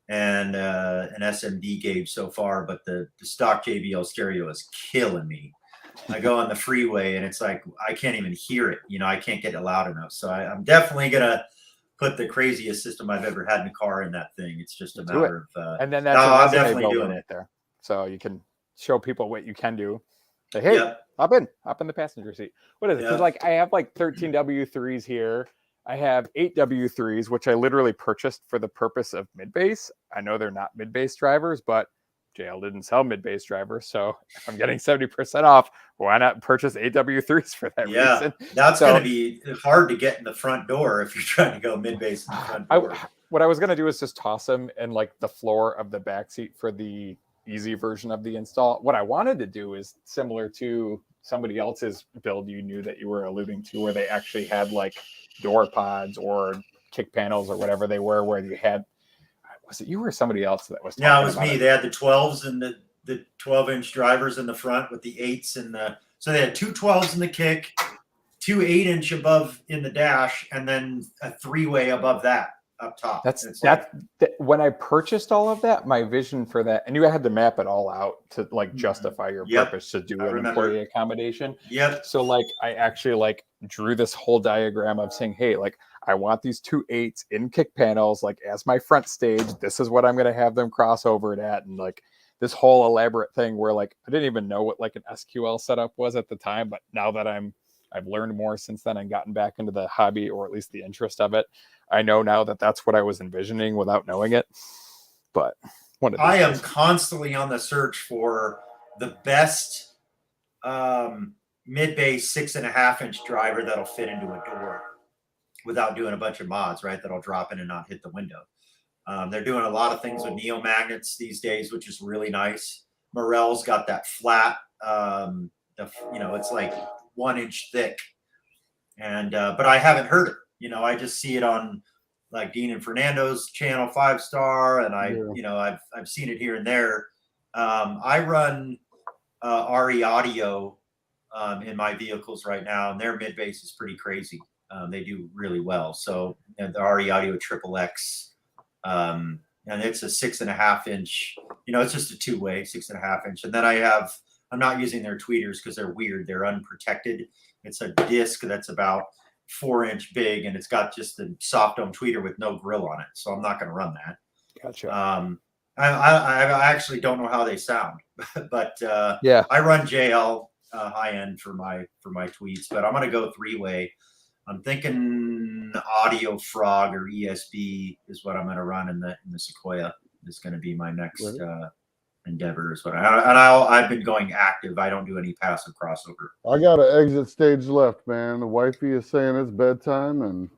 And an SMD gauge so far, but the stock JBL stereo is killing me. I go on the freeway and it's like I can't even hear it. I can't get it loud enough. So I'm definitely gonna put the craziest system I've ever had in a car in that thing. It's just a matter of. And then that's definitely doing it there, so you can show people what you can do. Say, hey, hop in the passenger seat. What is it? Because like I have like 13 W3s here. I have 8 W3s, which I literally purchased for the purpose of mid-bass. I know they're not mid-bass drivers, but JL didn't sell mid-bass drivers. So if I'm getting 70% off, why not purchase 8 W3s for that reason? That's going to be hard to get in the front door if you're trying to go mid-bass in the front door. What I was going to do is just toss them in like the floor of the back seat for the easy version of the install. What I wanted to do is similar to somebody else's build you knew that you were alluding to, where they actually had like door pods or kick panels or whatever they were, where you had, was it you or somebody else that was talking it was about me. it? They had the 12s and the 12-inch drivers in the front with the 8s and so they had 2 12s in the kick, 2 8-inch above in the dash, and then a 3-way above that up top. When I purchased all of that, my vision for that, and you had to map it all out to like justify your purpose to do an employee accommodation. So like I actually like drew this whole diagram of saying, hey, like I want these 2 8s in kick panels, like as my front stage. This is what I'm going to have them cross over it at. And like this whole elaborate thing where like I didn't even know what like an SQL setup was at the time. But now that I've learned more since then and gotten back into the hobby, or at least the interest of it, I know now that that's what I was envisioning without knowing it. But I am constantly on the search for the best mid-bass 6.5-inch driver that'll fit into a door without doing a bunch of mods, right? That'll drop in and not hit the window. They're doing a lot of things with neo magnets these days, which is really nice. Morel's got that flat, it's like 1 inch thick. And but I haven't heard it. I just see it on like Dean and Fernando's channel 5-star, and I've seen it here and there. I run RE audio in my vehicles right now, and their mid bass is pretty crazy. They do really well. So the RE audio Triple X, and it's a 6.5 inch. It's just a 2-way 6.5 inch. And then I'm not using their tweeters because they're weird. They're unprotected. It's a disc that's about 4 inch big, and it's got just the soft dome tweeter with no grill on it. So I'm not going to run that. Gotcha. I actually don't know how they sound, but I run JL high end for my tweets, but I'm going to go 3-way. I'm thinking Audio Frog or ESB is what I'm going to run in the Sequoia. Is going to be my next endeavor. Is what I've been going active. I don't do any passive crossover. I got an exit stage left, man. The wifey is saying it's bedtime, and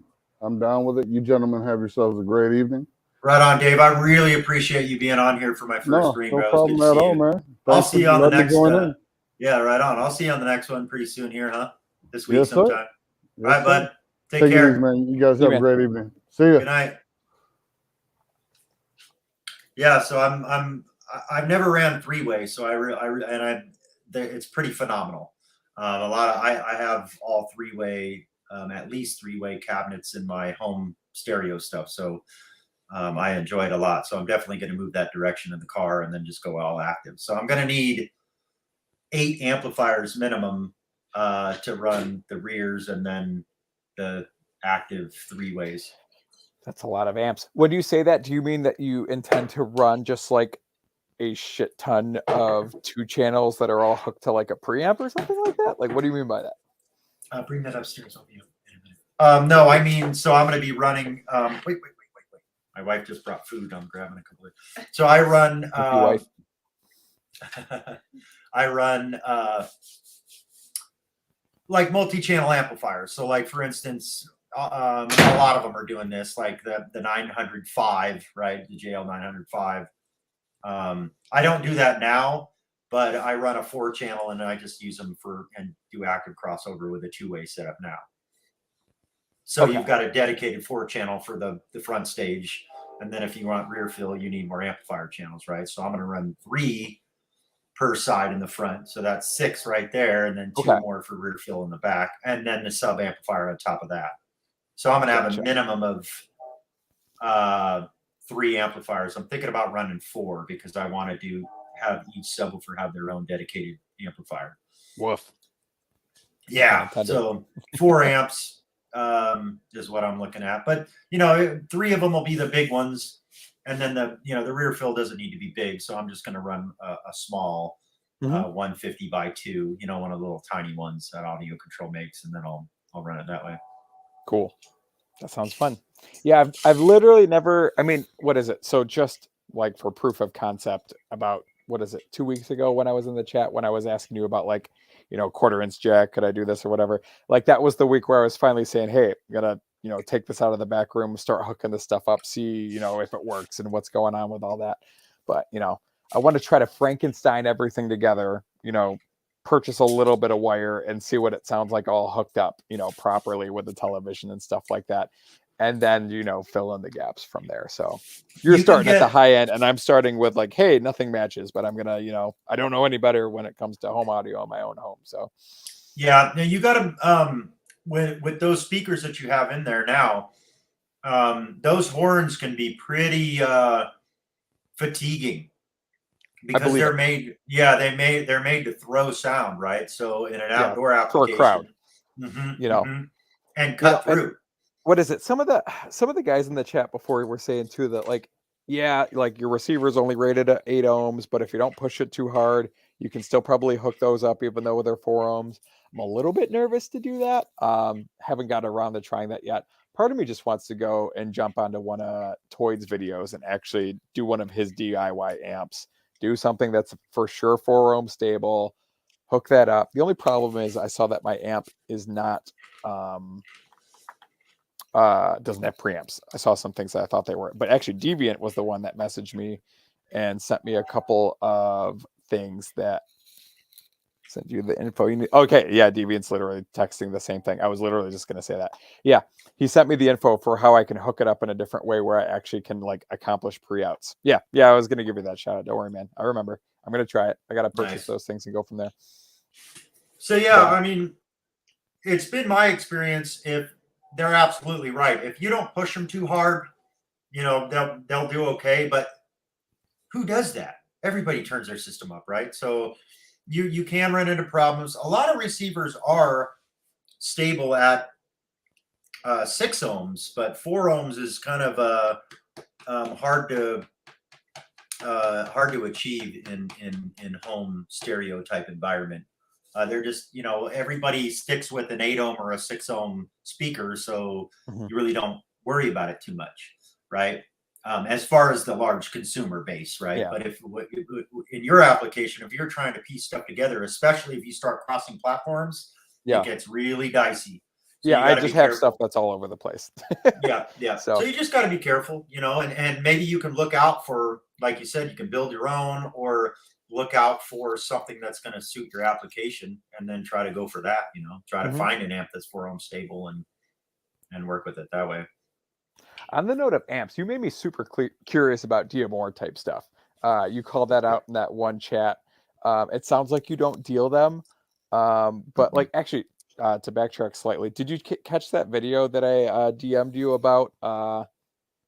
I'm down with it. You gentlemen have yourselves a great evening. Right on, Dave. I really appreciate you being on here for my first stream. No problem at all, man. I'll see you on the next one. Yeah, right on. I'll see you on the next one pretty soon here, huh? This week sometime. All right, bud. Take care. It easy, man. You guys have a great evening. See you. Good night. Yeah, so I've never ran 3-way, so it's pretty phenomenal. I have all 3-way, at least 3-way cabinets in my home stereo stuff. So I enjoy it a lot. So I'm definitely going to move that direction in the car and then just go all active. So I'm going to need 8 amplifiers minimum to run the rears and then the active 3-ways. That's a lot of amps. When you say that, do you mean that you intend to run just like a shit ton of 2 channels that are all hooked to like a preamp or something like that? Like, what do you mean by that? Bring that upstairs. I'll be in a minute. No, I mean, so I'm going to be running. Wait. My wife just brought food. I'm grabbing a couple of. So I run. I run like multi-channel amplifiers. So, like for instance, a lot of them are doing this, like the 905, right? The JL 905. I don't do that now, but I run a 4-channel and I just use them and do active crossover with a 2-way setup now. So you've got a dedicated 4-channel for the front stage. And then if you want rear fill, you need more amplifier channels, right? So I'm going to run 3 per side in the front. So that's 6 right there. And then 2 more for rear fill in the back. And then the sub amplifier on top of that. So I'm going to have a minimum of 3 amplifiers. I'm thinking about running 4 because I want to have each subwoofer have their own dedicated amplifier. Woof. Yeah. So 4 amps is what I'm looking at. But 3 of them will be the big ones, and then the rear fill doesn't need to be big. So I'm just going to run a small 150 by 2. One of the little tiny ones that Audio Control makes, and then I'll run it that way. Cool. That sounds fun. Yeah, I've literally never. I mean, what is it? So just like for proof of concept, about 2 weeks ago when I was in the chat when I was asking you about like 1/4-inch jack, could I do this or whatever? Like that was the week where I was finally saying, hey, I'm gonna take this out of the back room, start hooking this stuff up, see if it works and what's going on with all that. But I want to try to Frankenstein everything together. Purchase a little bit of wire and see what it sounds like all hooked up, properly with the television and stuff like that. And then, fill in the gaps from there. So you're starting at the high end and I'm starting with like, hey, nothing matches, but I'm going to, I don't know any better when it comes to home audio in my own home. So yeah, now you got to, with those speakers that you have in there now, those horns can be pretty fatiguing. Because they're made, they're made to throw sound, right? So in an outdoor application, for a crowd, and cut through. And what is it? Some of the guys in the chat before were saying too that like your receiver's only rated at 8 ohms, but if you don't push it too hard, you can still probably hook those up even though they're 4 ohms. I'm a little bit nervous to do that. Haven't got around to trying that yet. Part of me just wants to go and jump onto one of Toyd's videos and actually do one of his DIY amps. Do something that's for sure 4 ohm stable, hook that up. The only problem is I saw that my amp is not, doesn't have preamps. I saw some things that I thought they were, but actually Deviant was the one that messaged me and sent me a couple of things that send you the info you need. Okay, yeah, Deviant's literally texting the same thing. I was literally just gonna say that. Yeah, he sent me the info for how I can hook it up in a different way where I actually can like accomplish pre-outs. Yeah, I was gonna give you that shout out. Don't worry, man. I remember. I'm gonna try it. I gotta purchase those things and go from there. So yeah, I mean, it's been my experience. If they're absolutely right, if you don't push them too hard, you know, they'll do okay. But who does that? Everybody turns their system up, right? So you can run into problems. A lot of receivers are stable at 6 ohms, but 4 ohms is kind of hard to achieve in home stereo type environment. They're just, you know, everybody sticks with an 8 ohm or a 6 ohm speaker, so you really don't worry about it too much, right? As far as the large consumer base, right? Yeah. But if in your application, if you're trying to piece stuff together, especially if you start crossing platforms, it gets really dicey. So I just have stuff that's all over the place. yeah. So you just got to be careful, you know, and maybe you can look out for, like you said, you can build your own or look out for something that's going to suit your application and then try to go for that, you know, try to find an amp that's 4 ohm stable and work with it that way. On the note of amps, you made me super curious about DMR type stuff. You called that out in that one chat. It sounds like you don't deal them, but like actually, to backtrack slightly, did you catch that video that I DM'd you about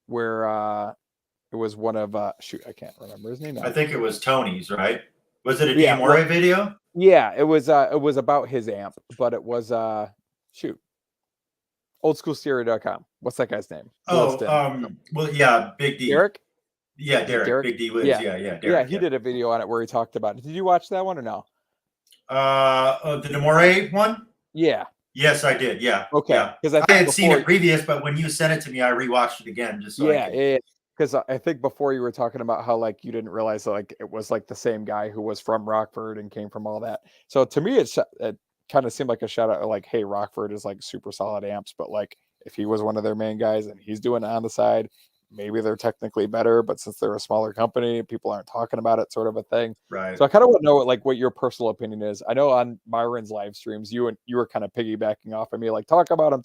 where it was one of shoot, I can't remember his name now. I think it was Tony's, right? Was it a DMR video? Yeah, it was about his amp, but it was shoot. Oldschoolstereo.com. What's that guy's name? Well, yeah, Big D. Derek? Yeah, Derek. Big D Woods. Yeah, Derek. Yeah, he did a video on it where he talked about it. Did you watch that one or no? The Demore one? Yeah. Yes, I did. Yeah. Okay. Because I had seen it previous, but when you sent it to me, I rewatched it again just so because I think before you were talking about how like you didn't realize like it was like the same guy who was from Rockford and came from all that. So to me, it kind of seemed like a shout out like, hey, Rockford is like super solid amps, but like if he was one of their main guys and he's doing it on the side, maybe they're technically better, but since they're a smaller company, people aren't talking about it, sort of a thing. Right. So I kind of want to know what your personal opinion is. I know on Myron's live streams, you were kind of piggybacking off of me, like talk about him.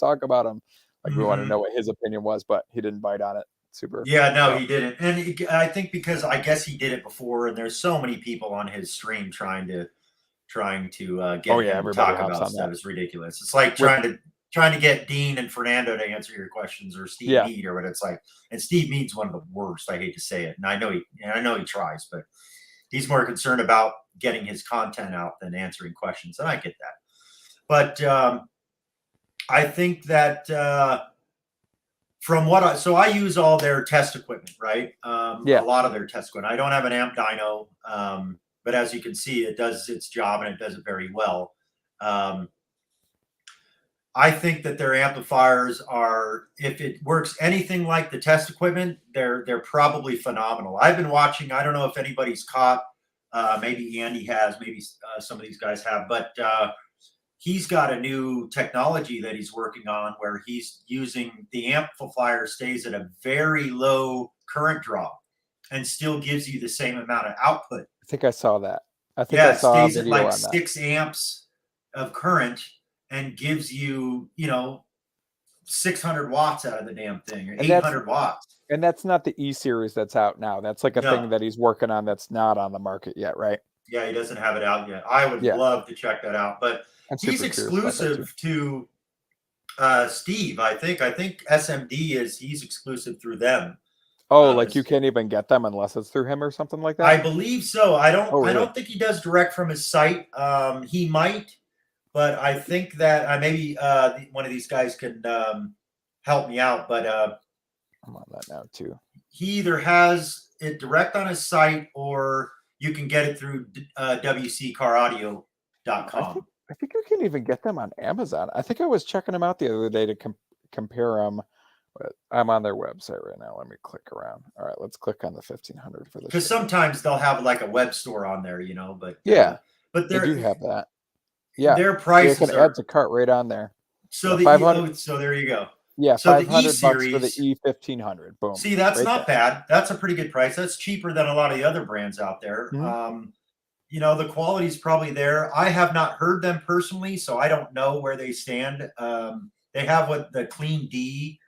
Like we want to know what his opinion was, but he didn't bite on it. Super. Yeah, no, he didn't. And I think because I guess he did it before, and there's so many people on his stream trying to get him to talk about stuff. It's ridiculous. It's like trying to get Dean and Fernando to answer your questions, or Steve Mead, or what it's like. And Steve Mead's one of the worst. I hate to say it, and I know he tries, but he's more concerned about getting his content out than answering questions, and I get that. But I think that from what I use all their test equipment, right? A lot of their test equipment. I don't have an amp dyno, but as you can see, it does its job and it does it very well. I think that their amplifiers are, if it works anything like the test equipment, they're probably phenomenal. I've been watching. I don't know if anybody's caught. Maybe Andy has. Maybe some of these guys have. But he's got a new technology that he's working on where he's using the amplifier stays at a very low current draw and still gives you the same amount of output. I think I saw that. I think I saw it stays at like 6 amps of current and gives you, 600 watts out of the damn thing, or 800 watts. And that's not the E series that's out now. That's like a thing that he's working on that's not on the market yet, right? Yeah, he doesn't have it out yet. I would love to check that out, but he's exclusive to Steve. I think SMD he's exclusive through them. Oh, like you can't even get them unless it's through him or something like that? I believe so. I don't think he does direct from his site. He might, but I think that maybe one of these guys can help me out. But I'm on that now too. He either has it direct on his site or you can get it through wccaraudio.com. I think you can even get them on Amazon. I think I was checking them out the other day to compare them. But I'm on their website right now. Let me click around. All right, let's click on the 1500 for this. Because sometimes they'll have like a web store on there, but but they do have that. Yeah, their prices you can add to cart right on there. So the 500. So there you go. Yeah, so $500 for the E1500. Boom. See, that's not bad. That's a pretty good price. That's cheaper than a lot of the other brands out there. the quality's probably there. I have not heard them personally, so I don't know where they stand. They have what the Clean D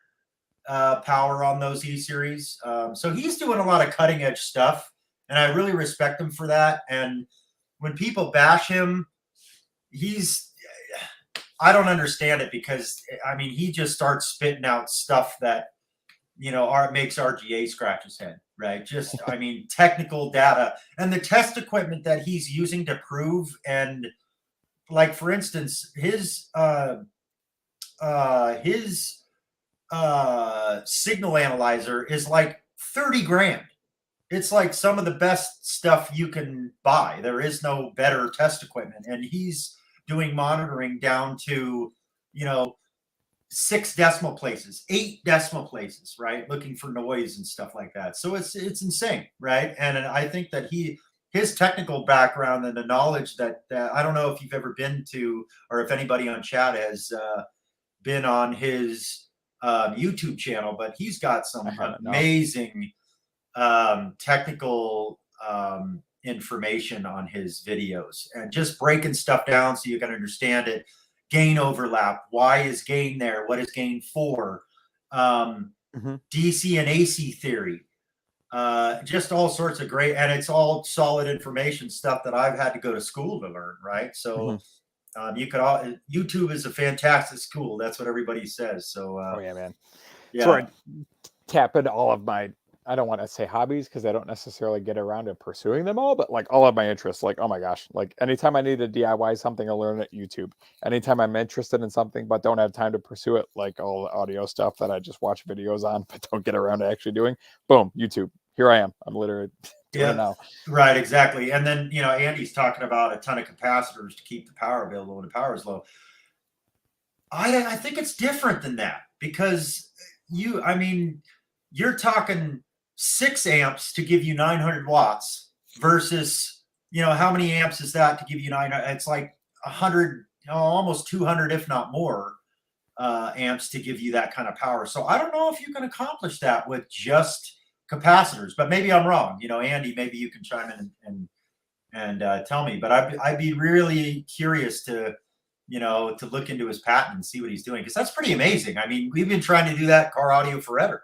power on those E-Series. So he's doing a lot of cutting edge stuff, and I really respect him for that. And when people bash him, I don't understand it, because I mean, he just starts spitting out stuff that, makes RGA scratch his head, right? Just, I mean, technical data and the test equipment that he's using to prove. And like, for instance, his signal analyzer is like 30 grand. It's like some of the best stuff you can buy. There is no better test equipment. And he's doing monitoring down to, 6 decimal places, 8 decimal places, right? Looking for noise and stuff like that. So it's insane, right? And I think that his technical background and the knowledge that I don't know if you've ever been to, or if anybody on chat has been on his YouTube channel, but he's got some amazing technical information on his videos, and just breaking stuff down so you can understand it. Gain overlap. Why is gain there? What is gain for? DC and AC theory. Just all sorts of great, and it's all solid information stuff that I've had to go to school to learn, right? So YouTube is a fantastic school. That's what everybody says. So oh yeah, man. Yeah. So I tap into all of my, I don't want to say hobbies, because I don't necessarily get around to pursuing them all, but like all of my interests, like, oh my gosh, like anytime I need to DIY something, I learn at YouTube. Anytime I'm interested in something but don't have time to pursue it, like all the audio stuff that I just watch videos on but don't get around to actually doing, boom, YouTube. Here I am. I'm literally doing it now. Right, exactly. And then, Andy's talking about a ton of capacitors to keep the power available when the power is low. I think it's different than that, because you're talking 6 amps to give you 900 watts versus, how many amps is that to give you 900? It's like 100, almost 200, if not more, amps to give you that kind of power. So I don't know if you can accomplish that with just capacitors, but maybe I'm wrong. Andy, maybe you can chime in and tell me. But I'd be really curious to look into his patent and see what he's doing, because that's pretty amazing. I mean, we've been trying to do that car audio forever.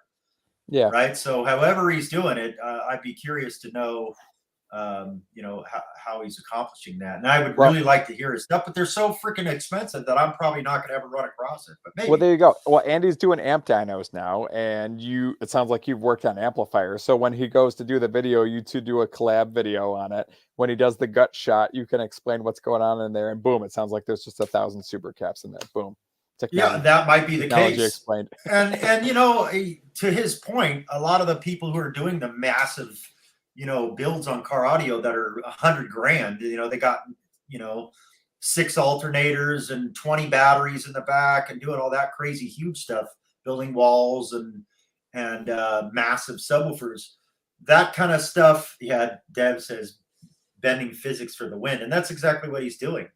Yeah. Right. So however he's doing it, I'd be curious to know, how he's accomplishing that. And I would really like to hear his stuff, but they're so freaking expensive that I'm probably not going to ever run across it. But maybe. Well, there you go. Well, Andy's doing amp dynos now, and it sounds like you've worked on amplifiers. So when he goes to do the video, you two do a collab video on it. When he does the gut shot, you can explain what's going on in there, and boom, it sounds like there's just 1,000 super caps in there. Boom. Yeah, that might be the case. Explained. And to his point, a lot of the people who are doing the massive, builds on car audio that are 100 grand, they got, 6 alternators and 20 batteries in the back and doing all that crazy huge stuff, building walls and massive subwoofers, that kind of stuff. Yeah, Deb says bending physics for the win, and that's exactly what he's doing.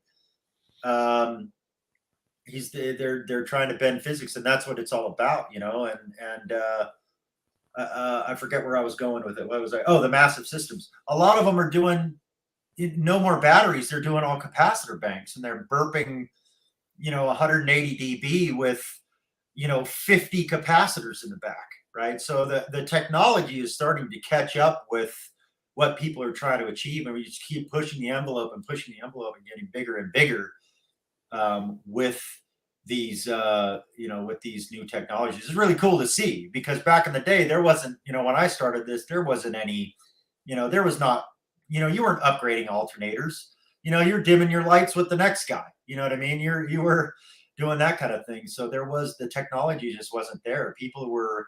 They're trying to bend physics, and that's what it's all about, and I forget where I was going with it. What was I? Oh, the massive systems. A lot of them are doing no more batteries. They're doing all capacitor banks, and they're burping, 180 dB with, 50 capacitors in the back, right? So the technology is starting to catch up with what people are trying to achieve, and we just keep pushing the envelope and getting bigger and bigger. With these, with these new technologies. It's really cool to see, because back in the day, there wasn't, when I started this, there wasn't any, there was not, you weren't upgrading alternators, you're dimming your lights with the next guy. You know what I mean? You were doing that kind of thing. So the technology just wasn't there. People were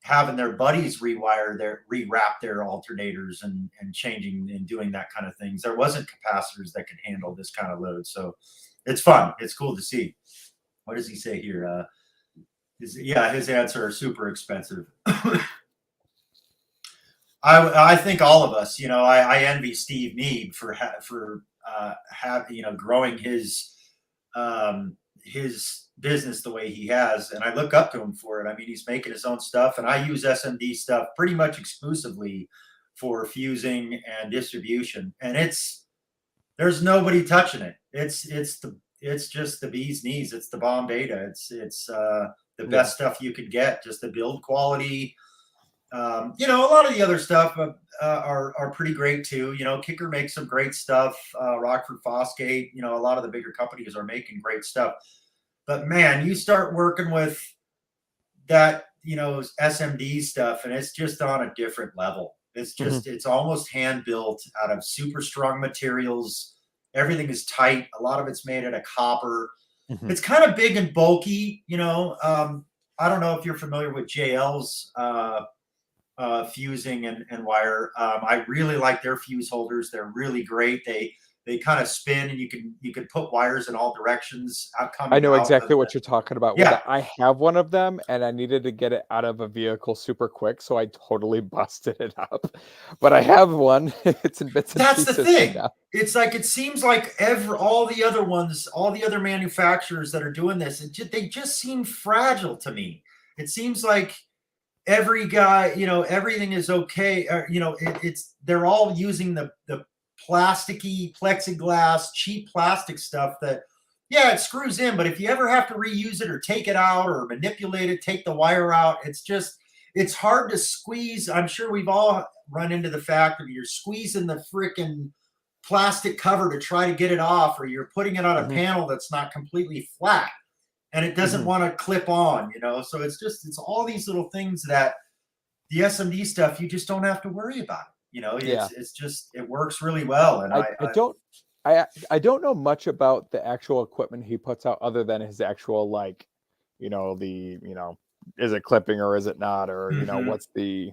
having their buddies rewrap their alternators and changing and doing that kind of things. There wasn't capacitors that could handle this kind of load. So it's fun. It's cool to see. What does he say here? His answer are super expensive. I think all of us, I envy Steve Need for growing his business the way he has, and I look up to him for it. I mean, he's making his own stuff, and I use SMD stuff pretty much exclusively for fusing and distribution, and it's there's nobody touching it. It's just the bee's knees. It's the bomb beta. It's the best stuff you could get. Just the build quality. A lot of the other stuff are pretty great too. Kicker makes some great stuff. Rockford Fosgate, a lot of the bigger companies are making great stuff. But man, you start working with that, SMD stuff, and it's just on a different level. It's just, it's almost hand built out of super strong materials. Everything is tight. A lot of it's made out of copper. It's kind of big and bulky, I don't know if you're familiar with JL's fusing and wire. I really like their fuse holders. They're really great. They kind of spin, and you can put wires in all directions. I know exactly what you're talking about. Yeah. I have one of them, and I needed to get it out of a vehicle super quick, so I totally busted it up. But I have one. It's in bits and That's pieces the thing. right now. It's like, it seems like all the other ones, all the other manufacturers that are doing this, they just seem fragile to me. It seems like every guy, everything is okay. They're all using the plasticky plexiglass, cheap plastic stuff that, it screws in, but if you ever have to reuse it or take it out or manipulate it, take the wire out, it's hard to squeeze. I'm sure we've all run into the fact that you're squeezing the freaking plastic cover to try to get it off, or you're putting it on a panel that's not completely flat and it doesn't want to clip on, so it's all these little things that the SMD stuff, you just don't have to worry about it. It's just, it works really well. And I don't know much about the actual equipment he puts out other than his actual, is it clipping or is it not? Or, what's the,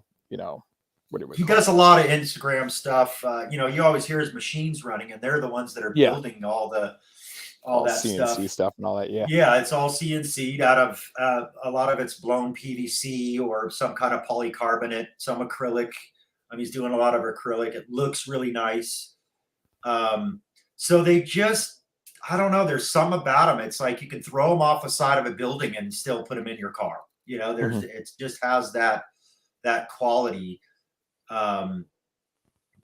what do we he does a lot of Instagram stuff. You always hear his machines running, and they're the ones that are building all that CNC stuff and all that. Yeah, it's all CNC'd out of a lot of it's blown PVC or some kind of polycarbonate, some acrylic. He's doing a lot of acrylic. It looks really nice. So they just, I don't know, there's some about them. It's like you can throw them off the side of a building and still put them in your car. It just has that quality that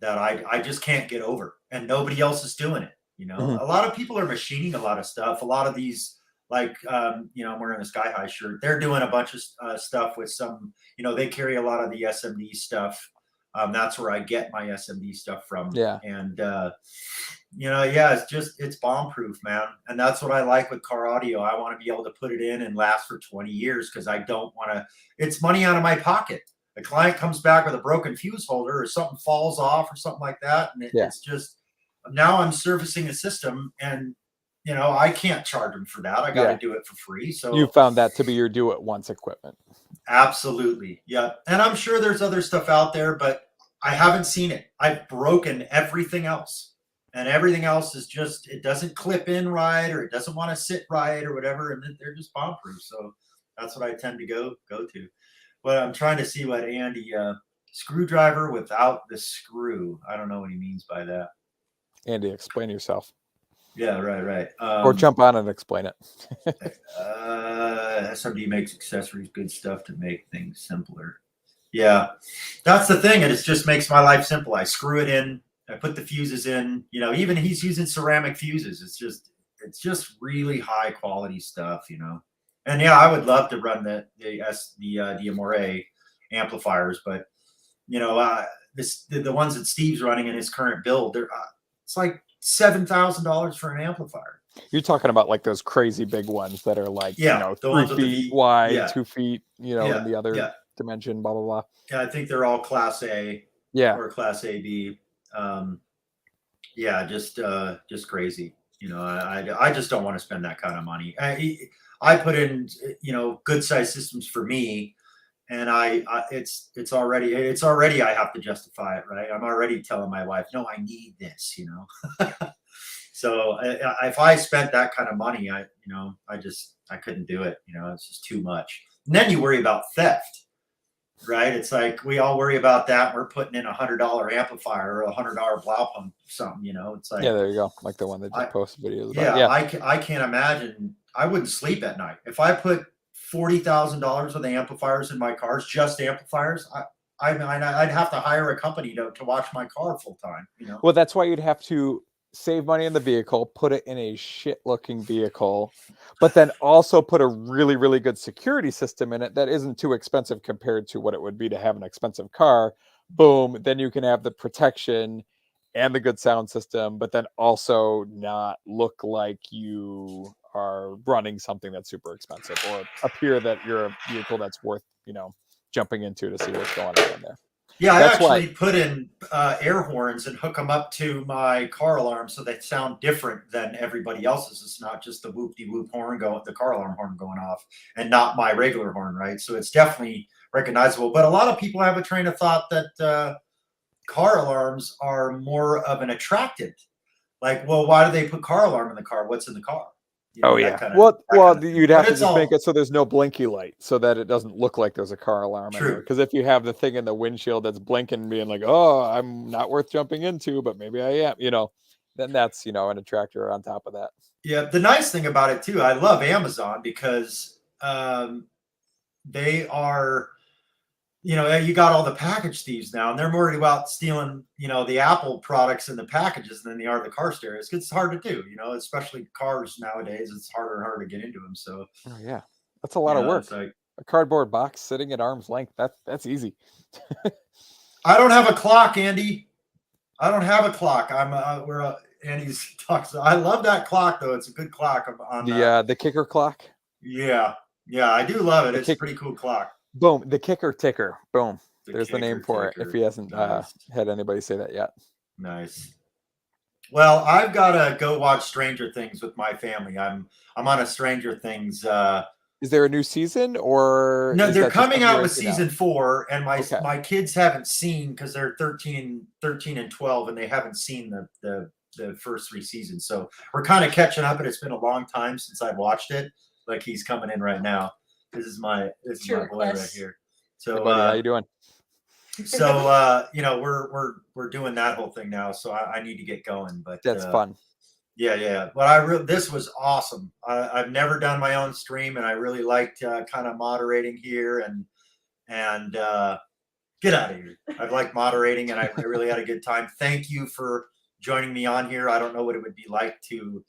I just can't get over, and nobody else is doing it. A lot of people are machining a lot of stuff. A lot of these, I'm wearing a Sky High shirt. They're doing a bunch of stuff with some, they carry a lot of the SMD stuff. That's where I get my SMD stuff from. Yeah. And, it's bomb proof, man. And that's what I like with car audio. I want to be able to put it in and last for 20 years because I don't want to, it's money out of my pocket. A client comes back with a broken fuse holder or something falls off or something like that. And it's just, now I'm servicing a system, and, I can't charge them for that. I got to do it for free. So you found that to be your do it once equipment. Absolutely. Yeah. And I'm sure there's other stuff out there, but I haven't seen it. I've broken everything else, and everything else is just, it doesn't clip in right, or it doesn't want to sit right or whatever. And they're just bomb proof. So that's what I tend to go to. But I'm trying to see what Andy, screwdriver without the screw. I don't know what he means by that. Andy, explain yourself. Yeah, right. Or jump on and explain it. SMD makes accessories, good stuff to make things simpler. Yeah, that's the thing. It just makes my life simple. I screw it in. I put the fuses in. Even he's using ceramic fuses. It's just really high quality stuff. And I would love to run the Amore amplifiers, but the ones that Steve's running in his current build, it's like $7,000 for an amplifier. You're talking about like those crazy big ones that are like 3 feet wide, 2 feet, in the other dimension, blah blah blah. Yeah, I think they're all Class A. Or Class AB. Just crazy. I just don't want to spend that kind of money. I put in good size systems for me, and it's already I have to justify it, right? I'm already telling my wife, no, I need this, So if I spent that kind of money, I couldn't do it. It's just too much. And then you worry about theft, right? It's like we all worry about that. We're putting in $100 amplifier or a $100 blow pump, something. It's like, there you go, like the one that just posted videos about. I can't imagine. I wouldn't sleep at night if I put $40,000 of the amplifiers in my cars, just amplifiers. I'd have to hire a company to watch my car full time. Well, that's why you'd have to save money in the vehicle, put it in a shit looking vehicle, but then also put a really, really good security system in it that isn't too expensive compared to what it would be to have an expensive car. Boom. Then you can have the protection and the good sound system, but then also not look like you are running something that's super expensive or appear that you're a vehicle that's worth, jumping into to see what's going on in there. Yeah, I That's actually why. put in air horns and hook them up to my car alarm so they sound different than everybody else's. It's not just the whoop-de-whoop horn the car alarm horn going off, and not my regular horn, right? So it's definitely recognizable. But a lot of people have a train of thought that car alarms are more of an attractant. Like, well, why do they put car alarm in the car? What's in the car? Oh yeah. You'd have to just make it so there's no blinky light, so that it doesn't look like there's a car alarm in there. Because if you have the thing in the windshield that's blinking, being like, "Oh, I'm not worth jumping into, but maybe I am," then that's an attractor on top of that. Yeah, the nice thing about it too, I love Amazon because they are. You got all the package thieves now, and they're more worried about stealing, the Apple products in the packages than they are the car stereos. It's hard to do, especially cars nowadays. It's harder and harder to get into them. So, oh yeah, that's a lot of work. Like, a cardboard box sitting at arm's length. That's easy. I don't have a clock, Andy. I don't have a clock. Andy's talks. I love that clock though. It's a good clock. On the kicker clock. Yeah, I do love it. It's a pretty cool clock. Boom, the kicker ticker. Boom. There's the name for it. If he hasn't had anybody say that yet. Nice. Well, I've got to go watch Stranger Things with my family. I'm on a Stranger Things. Is there a new season or no? They're coming out with season 4, and my kids haven't seen because they're 13 and 12, and they haven't seen the first 3 seasons. So we're kind of catching up, and it's been a long time since I've watched it. Like he's coming in right now. This is my boy right here. So, hey buddy, how you doing? So, we're doing that whole thing now. So I need to get going. But that's fun. Yeah. But this was awesome. I've never done my own stream, and I really liked kind of moderating here and get out of here. I've liked moderating, and I really had a good time. Thank you for joining me on here. I don't know what it would be like to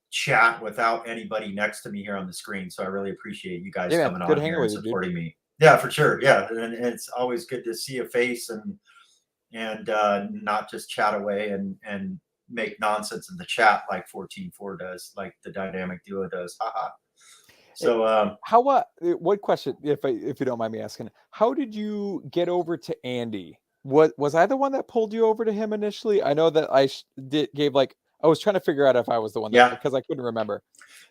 chat without anybody next to me here on the screen. So I really appreciate you guys coming on here and supporting me. Yeah, for sure. Yeah. And it's always good to see a face and not just chat away and make nonsense in the chat like 14.4 does, like the dynamic duo does. Haha. So what question, if you don't mind me asking, how did you get over to Andy? Was I the one that pulled you over to him initially? I know that I I was trying to figure out if I was the one because I couldn't remember.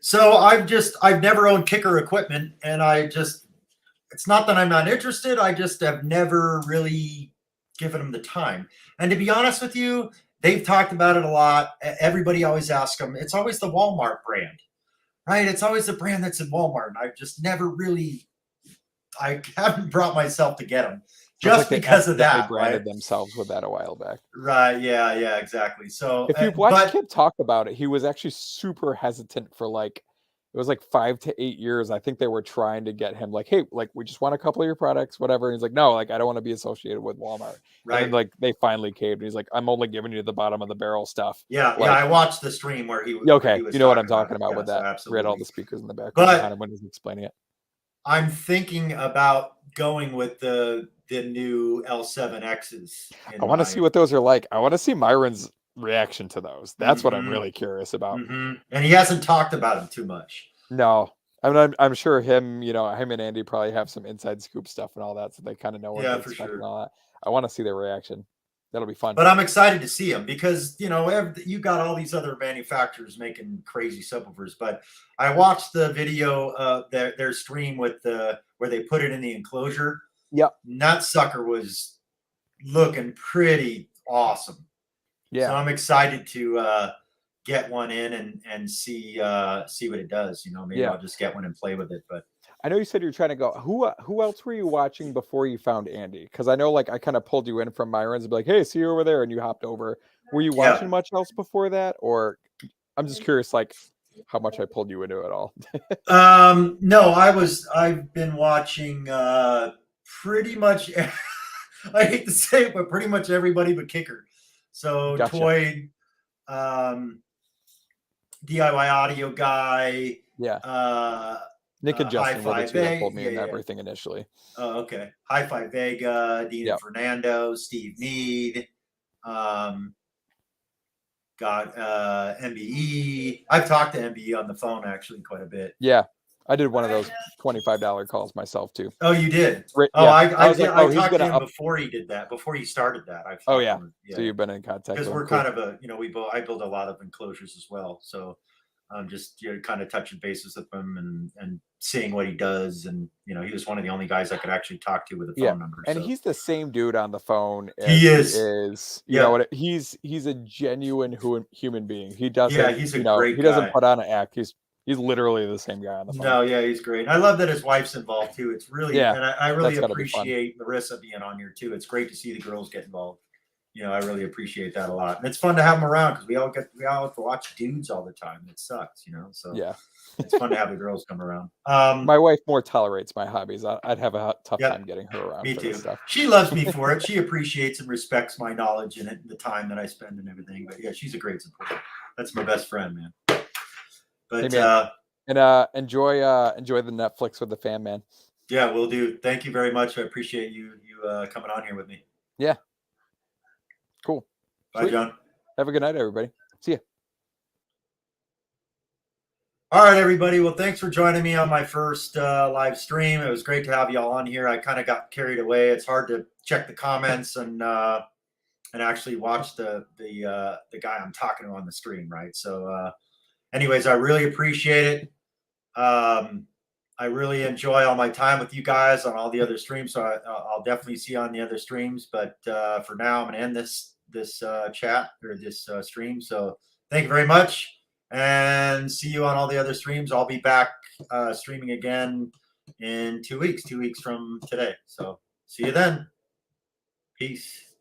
So I've never owned kicker equipment, and it's not that I'm not interested. I just have never really given them the time. And to be honest with you, they've talked about it a lot. Everybody always asks them. It's always the Walmart brand, right? It's always the brand that's in Walmart. And I've just never really, I haven't brought myself to get them. Just because of that, they branded themselves with that a while back. Right. Yeah, exactly. So if you've watched Kip talk about it, he was actually super hesitant for it was 5 to 8 years. I think they were trying to get him hey, we just want a couple of your products, whatever. And he's like, no, I don't want to be associated with Walmart. Right. And they finally caved. And he's like, I'm only giving you the bottom of the barrel stuff. Yeah. I watched the stream where he was. Okay. He was you know what I'm talking about with that. Absolutely. Read all the speakers in the background kind of when he's explaining it. I'm thinking about going with the new L7Xs. I want to see what those are like. I want to see Myron's reaction to those. That's what I'm really curious about. And he hasn't talked about them too much. No, I'm sure him and Andy probably have some inside scoop stuff and all that, so they kind of know what to expect and all that. I want to see their reaction. That'll be fun. But I'm excited to see them because you got all these other manufacturers making crazy subwoofers. But I watched the video of their stream with where they put it in the enclosure. Yep. And that sucker was looking pretty awesome. Yeah. So I'm excited to get one in and see what it does. Maybe I'll just get one and play with it. But I know you said you're trying to go. Who else were you watching before you found Andy? Because I know I kind of pulled you in from Myron's and be like, hey, see you over there, and you hopped over. Were you watching much else before that, or I'm just curious, how much I pulled you into it all? No, I've been watching pretty much. I hate to say it, but pretty much everybody but kicker. So gotcha. DIY audio guy. Yeah. Nick and Justin were the two that pulled me in everything initially. Oh, okay. Hi-Fi Vega, Dean Fernando, Steve Mead, MBE. I've talked to MBE on the phone actually quite a bit. Yeah, I did one of those $25 calls myself too. Oh, you did? Right, oh, yeah. I talked to him before he did that. Before he started that. So you've been in contact because we're kind of I build a lot of enclosures as well. So I'm just kind of touching bases with him and seeing what he does. And he was one of the only guys I could actually talk to with a phone number. And he's the same dude on the phone. He is. You know what? He's a genuine human being. He doesn't. Yeah, he's a great guy. He doesn't put on an act. He's literally the same guy on the phone. No, yeah, he's great. I love that his wife's involved too. It's really, and I really appreciate Marissa being on here too. It's great to see the girls get involved. I really appreciate that a lot. And it's fun to have them around because we all have to watch dudes all the time. It sucks, So it's fun to have the girls come around. My wife more tolerates my hobbies. I'd have a tough time getting her around. Me for too. This stuff. She loves me for it. She appreciates and respects my knowledge and the time that I spend and everything. But yeah, she's a great supporter. That's my best friend, man. But hey, man. And enjoy the Netflix with the fan, man. Yeah, we'll do. Thank you very much. I appreciate you coming on here with me. Yeah. Cool. Bye, Sweet. John. Have a good night, everybody. See ya. All right, everybody. Well, thanks for joining me on my first live stream. It was great to have you all on here. I kind of got carried away. It's hard to check the comments and actually watch the guy I'm talking to on the stream, right? So, anyways, I really appreciate it. I really enjoy all my time with you guys on all the other streams. So I'll definitely see you on the other streams. But for now, I'm going to end this chat or this stream. So thank you very much. And see you on all the other streams. I'll be back streaming again in 2 weeks from today. So see you then. Peace.